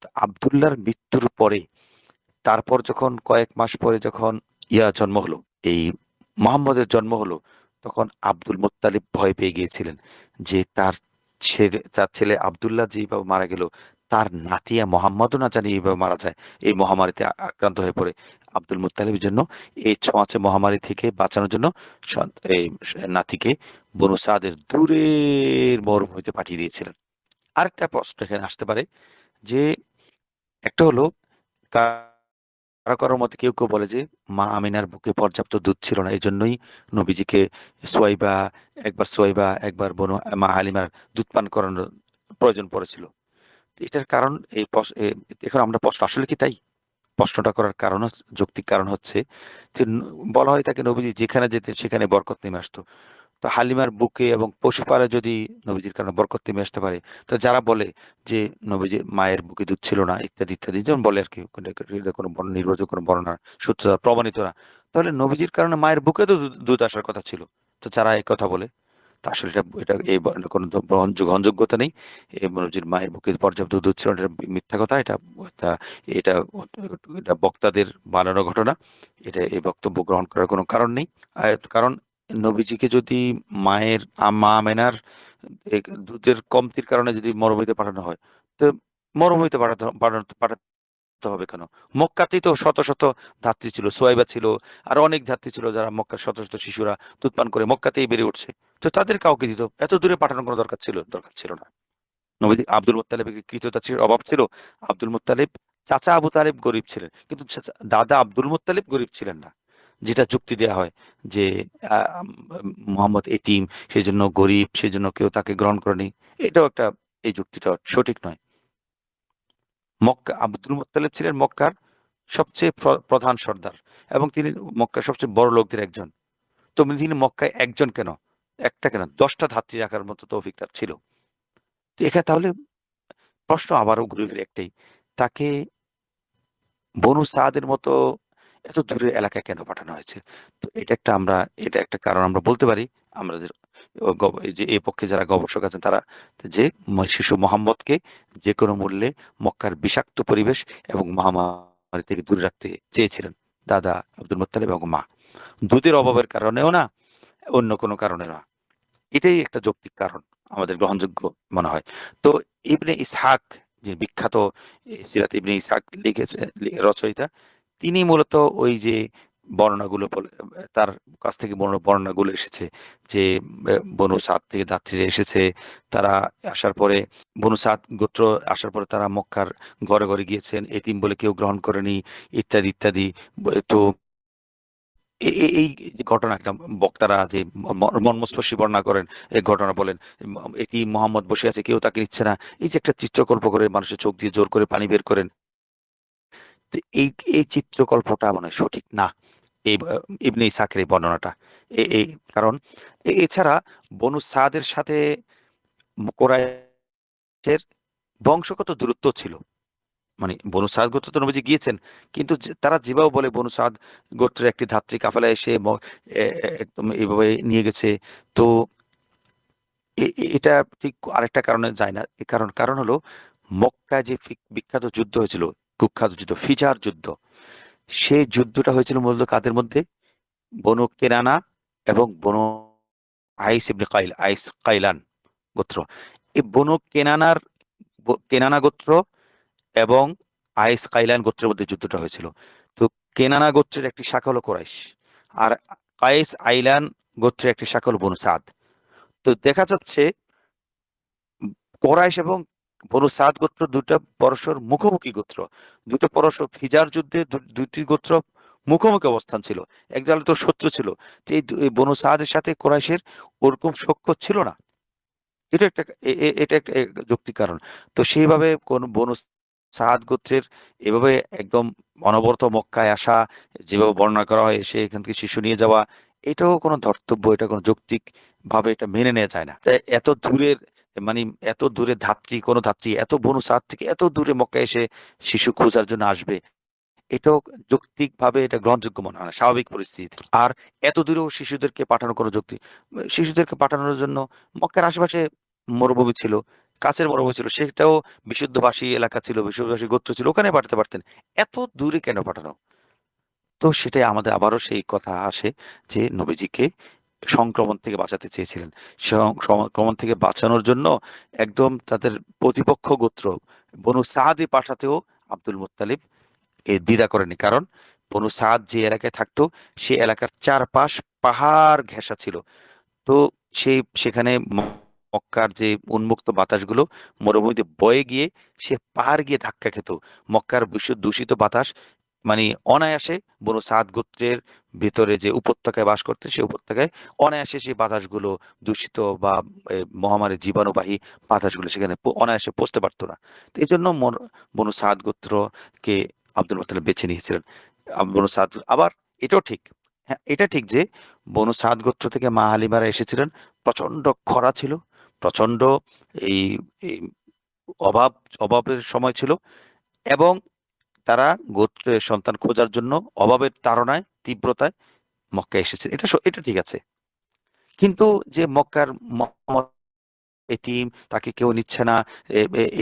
তো আব্দুল্লাহর মৃত্যুর পরে, তারপর যখন কয়েক মাস পরে যখন জন্ম হলো, এই মোহাম্মদের জন্ম হলো, তখন আব্দুল মুত্তালিব ভয় পেয়ে গিয়েছিলেন যে তার ছেলে আব্দুল্লাহ যেভাবে মারা গেল, তার নাতিয়া মোহাম্মদও না জানি এইভাবে মারা যায়, এই মহামারীতে আক্রান্ত হয়ে পড়ে। আব্দুল মুত্তালিবের জন্য, এই ছোঁয়াচে মহামারী থেকে বাঁচানোর জন্য এই নাতিকে বনু সাদের দূরের মরুভূমিতে পাঠিয়ে দিয়েছিলেন। আরেকটা প্রশ্ন এখানে আসতে পারে যে, একটা হলো কারো কারোর মতে কেউ কেউ বলে যে মা আমিনার বুকে পর্যাপ্ত দুধ ছিল না, এই জন্যই নবীজিকে সোয়াইবা একবার বনু মা হালিমার দুধ পান করানোর প্রয়োজন পড়েছিল। তো এটার কারণ এখন আমরা প্রশ্ন, আসলে কি তাই? প্রশ্নটা করার কারণ যৌক্তিক কারণ হচ্ছে যে বলা হয় তাকে নবীজি যেখানে যেতেন সেখানে বরকত নেমে আসতো। তো হালিমার বুকে এবং পশুপালে যদি নবীজির কারণে বরকত নেমে আসতে পারে, তো যারা বলে যে নবীজির মায়ের বুকে দুধ ছিল না ইত্যাদি ইত্যাদি, যেমন বলে আর কি, এটা কোনো নির্ভরযোগ্য কোনো বর্ণনা সূত্র দ্বারা প্রমাণিত না, তাহলে নবীজির কারণে মায়ের বুকে তো দুধ আসার কথা ছিল। তো যারা এই কথা বলে, তা আসলে এটা এটা এই কোনো গ্রহণযোগ্যতা নেই। এই নবীজির মায়ের বুকে পর্যাপ্ত দুধ ছিল না, এটা মিথ্যা কথা। এটা এটা এটা এটা বক্তাদের বানানো ঘটনা। এটা এই বক্তব্য গ্রহণ করার কোনো কারণ নেই। কারণ নবীজিকে যদি মায়ের মা আমেনার দুধের কমতির কারণে যদি মরুভূমিতে পাঠানো হয়, তো মরুভূমিতে পাঠাতে হবে কেন? মক্কাতেই তো শত শত ধাত্রী ছিল, সোয়াইবা ছিল, আর অনেক ধাত্রী ছিল যারা মক্কার শত শত শিশুরা দুধ পান করে মক্কাতেই বেড়ে উঠছে। তো তাদের কাউকে দিত, এত দূরে পাঠানোর কোনো দরকার ছিল না। নবীজি আব্দুল মুত্তালিবের কৃতদাসের অভাব ছিল। আব্দুল মুত্তালিব, চাচা আবু তালিব গরিব ছিলেন, কিন্তু দাদা আব্দুল মুত্তালিব গরিব ছিলেন না। যেটা যুক্তি দেয়া হয় যে মোহাম্মদ এতিম, সেই জন্য গরিব, সেই জন্য কেউ তাকে গ্রহণ করেনি, এটাও একটা, এই যুক্তিটা সঠিক নয়। মক্কা, আব্দুল মুত্তালিব ছিলেন মক্কার সবচেয়ে প্রধান সর্দার, এবং তিনি মক্কার সবচেয়ে বড় লোকদের একজন। তো তিনি মক্কায় একজন কেন, একটা কেন, 10টা ধাত্রী রাখার মতো তৌফিক তার ছিল। তো এখানে তাহলে প্রশ্ন আবারও ঘুরে ফিরে একটাই, তাকে বনু সাদের মতো এত দূরের এলাকায় কেন পাঠানো হয়েছে? তো এটা একটা কারণ আমরা বলতে পারি। আমাদের এই যে এই পক্ষে যারা গবেষক আছেন তারা, যে শিশু মোহাম্মদকে যে কোনো মূল্যে মক্কার বিষাক্ত পরিবেশ এবং মহামারী থেকে দূরে রাখতে চেয়েছিলেন দাদা আব্দুল মুত্তালিব এবং মা। দুধের অভাবের কারণেও না, অন্য কোনো কারণে না। এটাই একটা যৌক্তিক কারণ আমাদের গ্রহণযোগ্য মনে হয়। তো ইবনে ইসহাক, যে বিখ্যাত সিরাত ইবনে ইসহাক রচয়িতা, তিনি মূলত ওই যে বর্ণনাগুলো বলে, তার কাছ থেকে বর্ণনাগুলো এসেছে যে বনু সাদ থেকে যাত্রীরা এসেছে, তারা আসার পরে বনু সাদ গোত্র আসার পরে তারা মক্কার ঘরে ঘরে গিয়েছেন, এতিম বলে কেউ গ্রহণ করেনি, ইত্যাদি ইত্যাদি। তো এই যে ঘটনা, একটা বক্তারা যে মর্মস্পর্শী বর্ণনা করেন, এই ঘটনা বলেন, এটি মোহাম্মদ বসে আছে, কেউ তাকে নিচ্ছে না, এই যে একটা চিত্রকল্প করে মানুষের চোখ দিয়ে জোর করে পানি বের করেন, তো এই চিত্রকল্পটা মনে হয় সঠিক না, এই ইবনে ইসাকের এই বর্ণনাটা। এই কারণ এছাড়া বনু সাদের সাথে কোরাইশের বংশগত দূরত্ব ছিল। মানে বনু সাদ গোত্র তো নবীজি গিয়েছেন, কিন্তু তারা যেভাবে বলে বনু সাদ গোত্রের একটি ধাত্রী কাফেলা এসে একদম এইভাবে নিয়ে গেছে। তো এটা ঠিক আরেকটা কারণে যায় না। এ কারণ হলো, মক্কায় যে বিখ্যাত যুদ্ধ হয়েছিল, কুখ্যাত যুদ্ধ, ফিজার যুদ্ধ, সেই যুদ্ধটা হয়েছিল মূলত কাদের মধ্যে? বনু কেনানা এবং বনু আইস কাইলান গোত্র। এই বনু কেনানা গোত্র এবং আইস কাইলান গোত্রের মধ্যে যুদ্ধটা হয়েছিল। তো কেনানা গোত্রের একটি শাখা হলো কোরাইশ, আর কায়েস আইলান গোত্রের একটি শাখা হলো বনু সাদ। তো দেখা যাচ্ছে কোরাইশ এবং বনু সাদ গোত্র দুটা পরস্পর মুখোমুখি গোত্র, দুটো পরস্পর ফিজার যুদ্ধে দুটি গোত্র মুখোমুখি অবস্থান ছিল, এক দলে তো শত্রু ছিল। তো এই বনু সাদের সাথে কোরাইশের ওরকম সখ্য ছিল না। এটা একটা যৌক্তিক কারণ। তো সেইভাবে কোন বনু সাদ গোত্রের এভাবে একদম অনবরত মক্কায় আসা, যেভাবে বর্ণনা করা হয়, এসে এখান থেকে শিশু নিয়ে যাওয়া, এটাও কোনো ধর্তব্য, এটা কোনো যৌক্তিক ভাবে এটা মেনে নেওয়া যায় না। তাই এত দূরের, মানে এত দূরে কোনো ধাত্রী এত বনু সাদ থেকে এত দূরে মক্কায় এসে শিশু খোঁজার জন্য আসবে, এটাও যৌক্তিক ভাবে এটা গ্রহণযোগ্য মনে হয় না, স্বাভাবিক পরিস্থিতি। আর এত দূরেও শিশুদেরকে পাঠানোর কোনো শিশুদেরকে পাঠানোর জন্য মক্কার আশেপাশে মরুভূমি ছিল, কাছের মরুভূমি ছিল, সেটাও বিশুদ্ধভাষী এলাকা ছিল, বিশুদ্ধভাষী গোত্র ছিল, ওখানে পাঠাতে পারতেন। এত দূরে কেন পাঠানো? তো সেটাই আমাদের আবারও সেই কথা আসে যে নবীজিকে সংক্রমণ থেকে বাঁচাতে চেয়েছিলেন। সংক্রমণ থেকে বাঁচানোর জন্য একদম তাদের প্রতিপক্ষ গোত্র বনু সাদে পাঠাতেও আব্দুল মুত্তালিব দ্বিধা করেনি। কারণ বনু সাদ যে এলাকায় থাকতো, সে এলাকার চারপাশ পাহাড় ঘেঁষা ছিল। তো সেখানে মক্কার যে উন্মুক্ত বাতাসগুলো মরুভূমিতে বয়ে গিয়ে সে পাহাড় গিয়ে ধাক্কা খেত। মক্কার দূষিত বাতাস, মানে অনায়াসে বনু সাদ গোত্রের ভিতরে যে উপত্যকায় বাস করতে, সেই উপত্যকায় অনায়াসে সেই বাতাসগুলো, দূষিত বা মহামারী জীবাণুবাহী বাতাসগুলো সেখানে অনায়াসে পৌঁছতে পারতো না। তো এই জন্য বনু সাদ গোত্রকে আব্দুল মুত্তালিব বেছে নিয়েছিলেন। বনু সাদ, আবার এটাও ঠিক, হ্যাঁ, এটা ঠিক যে বনু সাদ গোত্র থেকে মা হালিমারা এসেছিলেন। প্রচন্ড খরা ছিল, প্রচন্ড এই এই অভাব অভাবের সময় ছিল, এবং তারা গোত্রের সন্তান খোঁজার জন্য অভাবের তাড়নায় তীব্রতায় মক্কা এসেছে। এটা ঠিক আছে। কিন্তু যে মক্কার এতিম, তাকে কেউ নিচ্ছে না,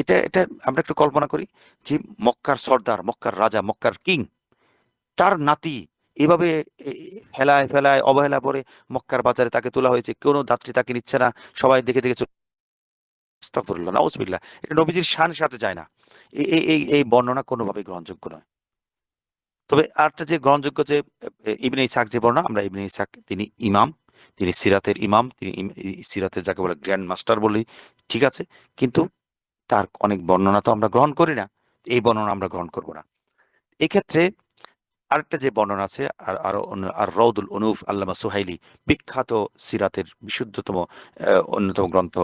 এটা এটা আমরা একটু কল্পনা করি যে মক্কার সর্দার, মক্কার রাজা, মক্কার কিং, তার নাতি এভাবে ফেলায় ফেলায় অবহেলা করে মক্কার বাজারে তাকে তোলা হয়েছে, কোনো যাত্রী তাকে নিচ্ছে না, সবাই দেখে দেখে আস্তাগফিরুল্লাহ, নাউজুবিল্লাহ, এটা নবীজির শানের সাথে যায় না। এই বর্ণনা কোনোভাবেই গ্রহণযোগ্য নয়। তবে আরেকটা যে গ্রহণযোগ্য যে ইবনে ইসহাক যে বর্ণনা, আমরা ইবনে ইসহাক তিনি ইমাম, তিনি সিরাতের ইমাম, তিনি সিরাতের যাকে বলে গ্র্যান্ড মাস্টার বলি, ঠিক আছে, কিন্তু তার অনেক বর্ণনা তো আমরা গ্রহণ করি না, এই বর্ণনা আমরা গ্রহণ করব না। এক্ষেত্রে আরেকটা যে বর্ণনা আছে, আর রৌদুল অনুফ আল্লামা সুহাইলি, বিখ্যাত সিরাতের বিশুদ্ধতম অন্যতম গ্রন্থ,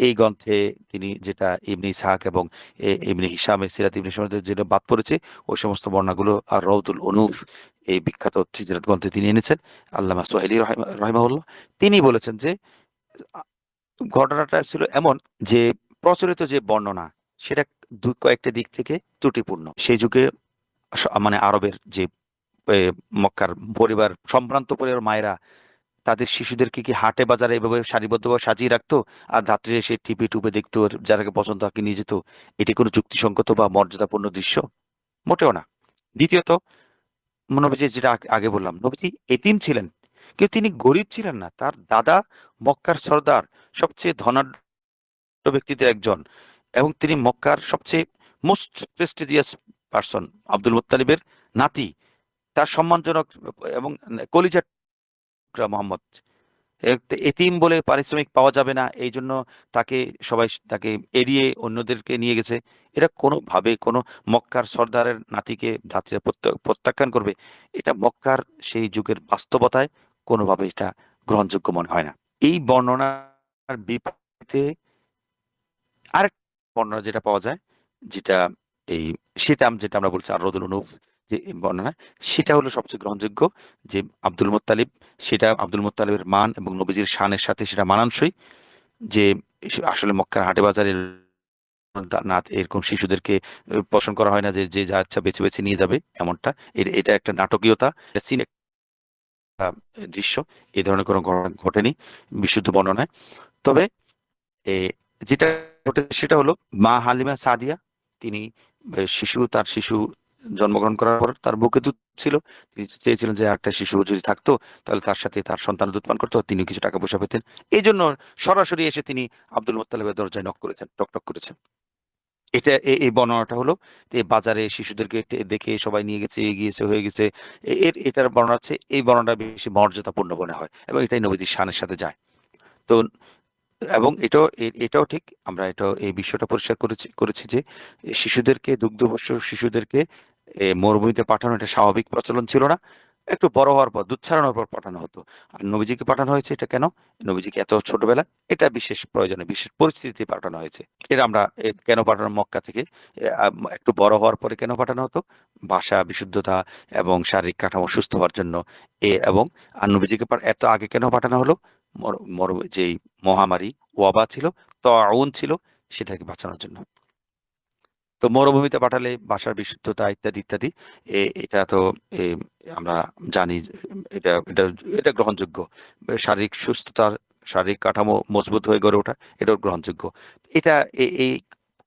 এই গ্রন্থে তিনি যেটা ইবনে ইসহাক এবং ইবনে হিশামের সিরাত, ইবনে হিশামের যেটা বাদ পড়েছে, ওই সমস্ত বর্ণনাগুলো আর রৌদুল অনুফ এই বিখ্যাত সিরাত গ্রন্থে তিনি এনেছেন, আল্লামা সুহাইলি রহিমাহুল্লাহ। তিনি বলেছেন যে আ, ঘটনাটা ছিল এমন যে প্রচলিত যে বর্ণনা, সেটা কয়েকটা দিক থেকে ত্রুটিপূর্ণ। সেই যুগে মানে আরবের যে এ, মক্কার পরিবার, সম্ভ্রান্ত পরিবার মায়েরা তাদের শিশুদেরকে কি হাটে বাজারে এভাবে সারিবদ্ধভাবে সাজিয়ে রাখতো, আর ধাত্রী এসে টিপে টুপে দেখতো, আর যারাকে পছন্দ তাকে নিয়ে যেত? এটি কোনো যুক্তিসঙ্গত বা মর্যাদাপূর্ণ দৃশ্য? মোটেও না। দ্বিতীয়ত, নবীজি যেটা আগে বললাম, নবীজি এতিম ছিলেন, কিন্তু তিনি গরিব ছিলেন না। তার দাদা মক্কার সর্দার, সবচেয়ে ধনাঢ্য ব্যক্তিদের একজন, এবং তিনি মক্কার সবচেয়ে মোস্ট প্রেস্টিজিয়াস পার্সন, আব্দুল মুত্তালিবের নাতি, তার সম্মানজনক এবং কলিজার টুকরা মোহাম্মদ। এতিম বলে পারিশ্রমিক পাওয়া যাবে না, এই জন্য তাকে সবাই তাকে এড়িয়ে অন্যদেরকে নিয়ে গেছে। এটা কোনোভাবে কোনো মক্কার সর্দারের নাতিকে ধাত্রীরা প্রত্যাখ্যান করবে? এটা মক্কার সেই যুগের বাস্তবতায় কোনোভাবে এটা গ্রহণযোগ্য মনে হয় না। এই বর্ণনার বিপরীতে আরেক বর্ণনা যেটা পাওয়া যায়, যেটা এই যেটা আমরা বলছি আর রদুল অনুফ যে এই বর্ণনা, সেটা হলো সবচেয়ে গ্রহণযোগ্য। যে আব্দুল মোত্তালিব, সেটা আব্দুল মোত্তালিবের মান এবং নবীজির শানের সাথে সেটা মানানসই, যে আসলে মক্কার হাটে বাজারে না এরকম শিশুদেরকে পোষণ করা হয় না, যে যে যা ইচ্ছা বেছে বেছে নিয়ে যাবে এমনটা। এটা একটা নাটকীয়তা, সিন দৃশ্য, এই ধরনের কোনো ঘটনা ঘটেনি বিশুদ্ধ বর্ণনায়। তবে এ যেটা ঘটেছে সেটা হলো মা হালিমা সাদিয়া, তিনি তার শিশু জন্মগ্রহণ করার পর তার বুকে দুধ ছিল। তিনি চেয়েছিলেন যে একটা শিশু যদি থাকতো তাহলে তার সাথে তার সন্তান দুধ পান করতো, তিনি কিছু টাকা পয়সা পেতেন। এই জন্য সরাসরি এসে তিনি আব্দুল মোত্তালিবের দরজায় নক করেছেন, টক টক করেছেন। এটা এই বর্ণনাটা হলো যে বাজারে শিশুদেরকে দেখে সবাই নিয়ে গেছে, এগিয়েছে, হয়ে গেছে, এটার বর্ণনা হচ্ছে, এই বর্ণনাটা বেশি মর্যাদাপূর্ণ মনে হয়, এবং এটাই নবীজির শানের সাথে যায়। তো এবং এটাও ঠিক, আমরা এটাও এই বিষয়টা পরিষ্কার করেছি যে শিশুদেরকে, দুগ্ধবর্ষ শিশুদেরকে মরুভূমিতে পাঠানো এটা স্বাভাবিক প্রচলন ছিল না। একটু বড় হওয়ার পর, দুধ ছাড়ানোর পর পাঠানো হতো। আর নবীজিকে পাঠানো হয়েছে এটা কেন? নবীজিকে এত ছোটবেলা, এটা বিশেষ প্রয়োজনে, বিশেষ পরিস্থিতিতে পাঠানো হয়েছে। এটা আমরা কেন পাঠানো মক্কা থেকে একটু বড় হওয়ার পরে কেন পাঠানো হতো? ভাষা বিশুদ্ধতা এবং শারীরিক কাঠামো সুস্থ হওয়ার জন্য। এবং আর নবীজিকে এত আগে কেন পাঠানো হলো? যেই মহামারী, ওয়াবা ছিল, তাউন ছিল, সেটাকে বাঁচানোর জন্য। তো মরুভূমিতে পাঠালে ভাষার বিশুদ্ধতা ইত্যাদি ইত্যাদি, এটা তো এ, আমরা জানি যে এটা এটা গ্রহণযোগ্য। শারীরিক সুস্থতার, শারীরিক কাঠামো মজবুত হয়ে গড়ে ওঠা, এটাও গ্রহণযোগ্য। এটা এই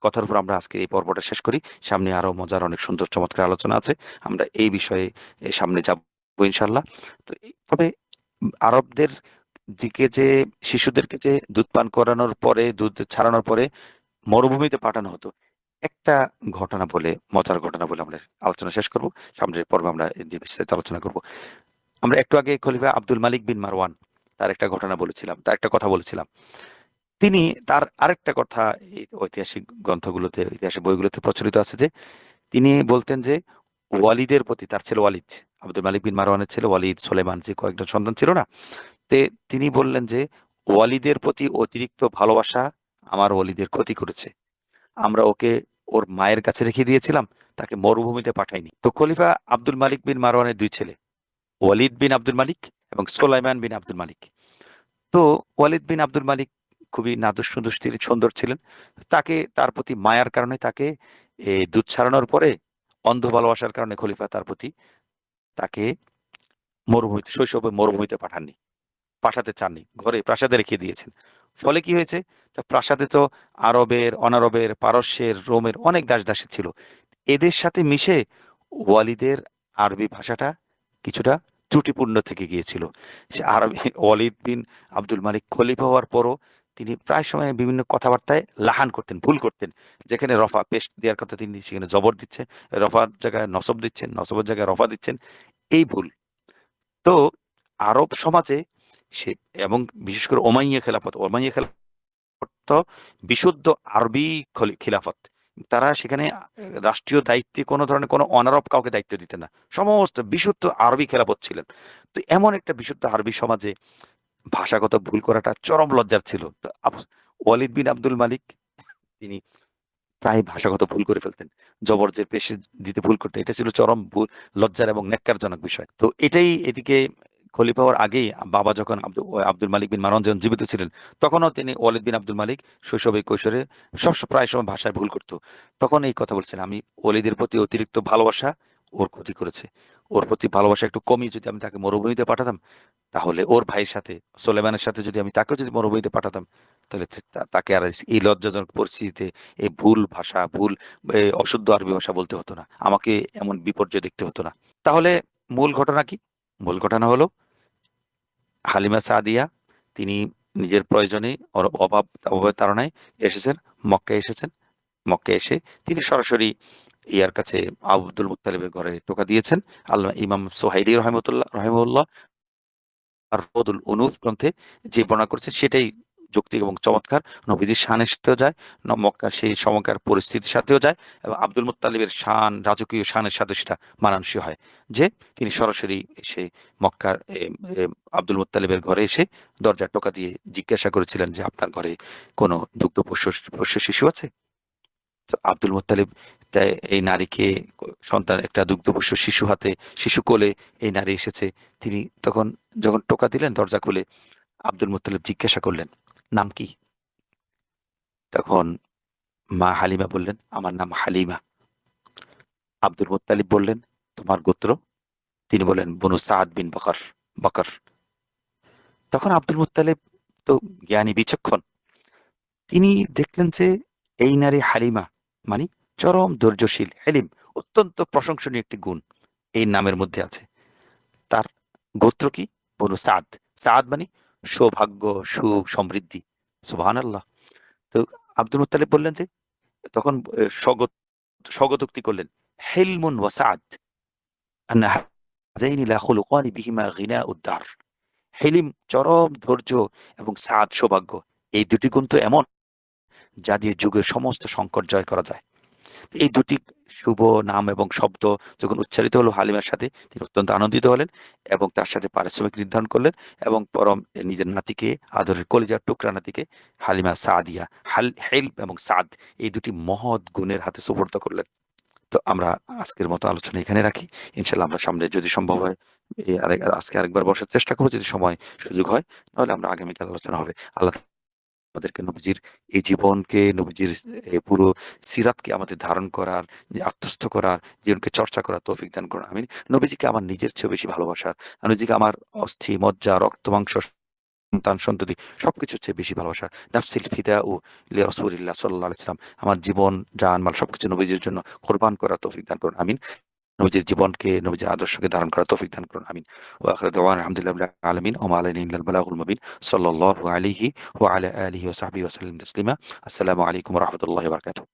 কথার উপর আমরা আজকে এই পর্বটা শেষ করি। সামনে আরো মজার অনেক সুন্দর চমৎকার আলোচনা আছে, আমরা এই বিষয়ে সামনে যাব ইনশাল্লাহ। তো তবে আরবদের দিকে যে শিশুদেরকে যে দুধ পান করানোর পরে, দুধ ছাড়ানোর পরে মরুভূমিতে পাঠানো হতো, একটা ঘটনা বলে, মজার ঘটনা বলে আমরা আলোচনা শেষ করব। সামনের পর্বে আমরা এ নিয়ে বিস্তারিত আলোচনা করব। আমরা একটু আগে খলিফা আব্দুল মালিক বিন মারওয়ান, তার একটা ঘটনা বলেছিলাম, তার একটা কথা বলেছিলাম। তিনি তার আরেকটা কথা এই ঐতিহাসিক গ্রন্থগুলোতে, ইতিহাসের বইগুলোতে প্রচলিত আছে যে তিনি বলতেন যে ওয়ালিদের প্রতি, তার ছেলে ওয়ালিদ, আব্দুল মালিক বিন মারওয়ানের ছেলে ওয়ালিদ, সোলেমান, যে কয়েকজন সন্তান ছিল না, তে তিনি বললেন যে ওয়ালিদের প্রতি অতিরিক্ত ভালোবাসা আমার ওয়ালিদের ক্ষতি করেছে। আমরা ওকে ওর মায়ের কাছে রেখে দিয়েছিলাম, তাকে মরুভূমিতে পাঠাইনি। তো খলিফা আব্দুল মালিক বিন মারওয়ানের দুই ছেলে, ওয়ালিদ বিন আব্দুল মালিক এবং সুলাইমান বিন আব্দুল মালিক। তো ওয়ালিদ বিন আব্দুল মালিক খুবই নাদুস নুদুস সুন্দর ছিলেন। তাকে তার প্রতি মায়ার কারণে তাকে দুধ ছাড়ানোর পরে অন্ধ ভালোবাসার কারণে খলিফা তার প্রতি তাকে মরুভূমিতে শৈশবে মরুভূমিতে পাঠাতে চাননি, ঘরে প্রাসাদে রেখে দিয়েছেন। ফলে কি হয়েছে, তা প্রাসাদে তো আরবের, অনারবের, পারস্যের, রোমের অনেক দাস দাসী ছিল। এদের সাথে মিশে ওয়ালিদের আরবি ভাষাটা কিছুটা ত্রুটিপূর্ণ থেকে গিয়েছিল। সে আরবি ওয়ালিদ বিন আব্দুল মালিক খলিফা হওয়ার পরও তিনি প্রায় সময় বিভিন্ন কথাবার্তায় লাহান করতেন, ভুল করতেন। যেখানে রফা পেশ দেওয়ার কথা তিনি সেখানে জবর দিচ্ছেন, রফার জায়গায় নসব দিচ্ছেন, নসবের জায়গায় রফা দিচ্ছেন, এই ভুল। তো আরব সমাজে সে, এবং বিশেষ করে ওমাইয়া খেলাফত তো বিশুদ্ধ আরবি খিলাফত। তারা সেখানে রাষ্ট্রীয় দায়িত্বে কোনো ধরনের কোনো অনারব কাউকে দায়িত্ব দিতেন না, সমস্ত বিশুদ্ধ আরবি খেলাফত ছিলেন। তো এমন একটা বিশুদ্ধ আরবি সমাজে ভাষাগত ভুল করাটা চরম লজ্জার ছিল। তো ওয়ালিদ বিন আব্দুল মালিক তিনি প্রায় ভাষাগত ভুল করে ফেলতেন, জবরজের পেশে দিতে ভুল করতেন। এটা ছিল চরম ভুল, লজ্জার এবং ন্যাক্কারজনক বিষয়। তো এটাই এদিকে খলিফা হওয়ার আগেই বাবা যখন আব্দুল মালিক বিন মারওয়ান যখন জীবিত ছিলেন, তখনও তিনি ওয়ালিদ বিন আব্দুল মালিক শৈশবে কৈশোরে প্রায় সময় ভাষায় ভুল করতো। তখন এই কথা বলছেন, আমি ওয়ালিদের প্রতি অতিরিক্ত ভালোবাসা ওর ক্ষতি করেছে। ওর প্রতি ভালোবাসা একটু কমিয়ে যদি আমি তাকে মরুভূমিতে পাঠাতাম, তাহলে ওর ভাইয়ের সাথে সোলেমানের সাথে যদি আমি তাকেও যদি মরুভূমিতে পাঠাতাম, তাহলে তাকে আর এই লজ্জাজনক পরিস্থিতিতে এই ভুল ভাষা, অশুদ্ধ আরবি ভাষা বলতে হতো না, আমাকে এমন বিপর্যয় দেখতে হতো না। তাহলে মূল ঘটনা কি? মূল ঘটনা হলো হালিমা সাদিয়া তিনি নিজের প্রয়োজনে অভাবের তাড়নায় এসেছেন, মক্কায় এসেছেন। মক্কায় এসে তিনি সরাসরি ইয়ার কাছে আব্দুল মুত্তালিবের ঘরে টোকা দিয়েছেন। আল্লাহ ইমাম সোহাইলি রহিমউল্লাহ আর রদুল উনুফ গ্রন্থে যে বর্ণনা করেছেন সেটাই যৌক্তিক এবং চমৎকার। নবীজির শানের সাথেও যায়, মক্কার সেই সময়কার পরিস্থিতির সাথেও যায়, এবং আব্দুল মুত্তালিবের শান, রাজকীয় শানের সাথে সেটা মানানসই হয়। যে তিনি সরাসরি এসে মক্কার আব্দুল মুত্তালিবের ঘরে এসে দরজার টোকা দিয়ে জিজ্ঞাসা করেছিলেন যে আপনার ঘরে কোনো দুগ্ধ পোষ্য শিশু আছে? তো আব্দুল মুত্তালিব এই নারীকে, সন্তান একটা দুগ্ধপোষ্য শিশু হাতে, শিশু কোলে এই নারী এসেছে। তিনি তখন যখন টোকা দিলেন দরজা খুলে, আব্দুল মুত্তালিব জিজ্ঞাসা করলেন নাম কি? তখন মা হালিমা বললেন আমার নাম হালিমা। আব্দুল মুত্তালিব বললেন তোমার গোত্র? তিনি বলেন বনু সাদ বিন বকর বকর। তখন আব্দুল মুত্তালিব তো জ্ঞানী বিচক্ষণ, তিনি দেখলেন যে এই নারী হালিমা মানে চরম ধৈর্যশীল, হেলিম, অত্যন্ত প্রশংসনীয় একটি গুণ এই নামের মধ্যে আছে। তার গোত্র কি? বনু সাদ। সাদ মানে সৌভাগ্য, সুখ, সমৃদ্ধি। সুবহানাল্লাহ। তো আব্দুল মুত্তালিব বললেন যে, তখন স্বগতোক্তি করলেন হিলমুন ওয়া সাদ আন্না হাযাইনি লা খুলুকানি বিহিমা গিনাউদ দার। হিলিম চরম ধৈর্য এবং সাদ সৌভাগ্য, এই দুটি গুণ তো এমন যা দিয়ে যুগের সমস্ত সংকট জয় করা যায়। এই দুটি শুভ নাম এবং শব্দ যখন উচ্চারিত হলো হালিমার সাথে, তিনি অত্যন্ত আনন্দিত হলেন এবং তার সাথে পারিশ্রমিক নির্ধারণ করলেন, এবং পরম নিজের নাতিকে, আদরের কলিজার টুকরা নাতিকে হালিমা সাদিয়া, হেল এবং সাদ, এই দুটি মহৎ গুণের হাতে সুপর্দ করলেন। তো আমরা আজকের মতো আলোচনা এখানে রাখি। ইনশাল্লাহ আমরা সামনে যদি সম্ভব হয় আজকে আরেকবার বসার চেষ্টা করবো, যদি সময় সুযোগ হয়, নাহলে আমরা আগামীকাল আলোচনা হবে। আল্লাহ আমাদেরকে নবীজির এই জীবনকে, নবীজির পুরো সিরাতকে আমাদের ধারণ করার, আত্মস্থ করার, জীবনকে চর্চা করার তৌফিক দান করুন, আমিন। নবীজিকে আমার নিজের চেয়ে বেশি ভালোবাসার, নবীজিকে আমার অস্থি মজ্জা, রক্ত মাংস, সন্তান সন্ততি সবকিছুর চেয়ে বেশি ভালোবাসা। নাফসিল ফিদা ও লি রাসূলিল্লাহ সাল্লাল্লাহু আলাইহি ওয়াসাল্লাম, আমার জীবন, জান, মাল সবকিছু নবীজির জন্য কোরবান করার তৌফিক দান করুন, আমিন। নবীজির জীবনকে, নবীজির আদর্শকে ধারণ করার তৌফিক দান করুন, আমিন। ওয়া আখিরু দাওয়ানা আলহামদুলিল্লাহি রাব্বিল আলামিন ওয়া মা আলাইনা ইল্লাল বালাগুল মুবিন। সাল্লাল্লাহু আলাইহি ওয়া আলা আলিহি ওয়া সাহবিহি ওয়া সাল্লাম তাসলিমা। আসসালামু আলাইকুম ওয়া রাহমাতুল্লাহি ওয়া বারাকাতুহু।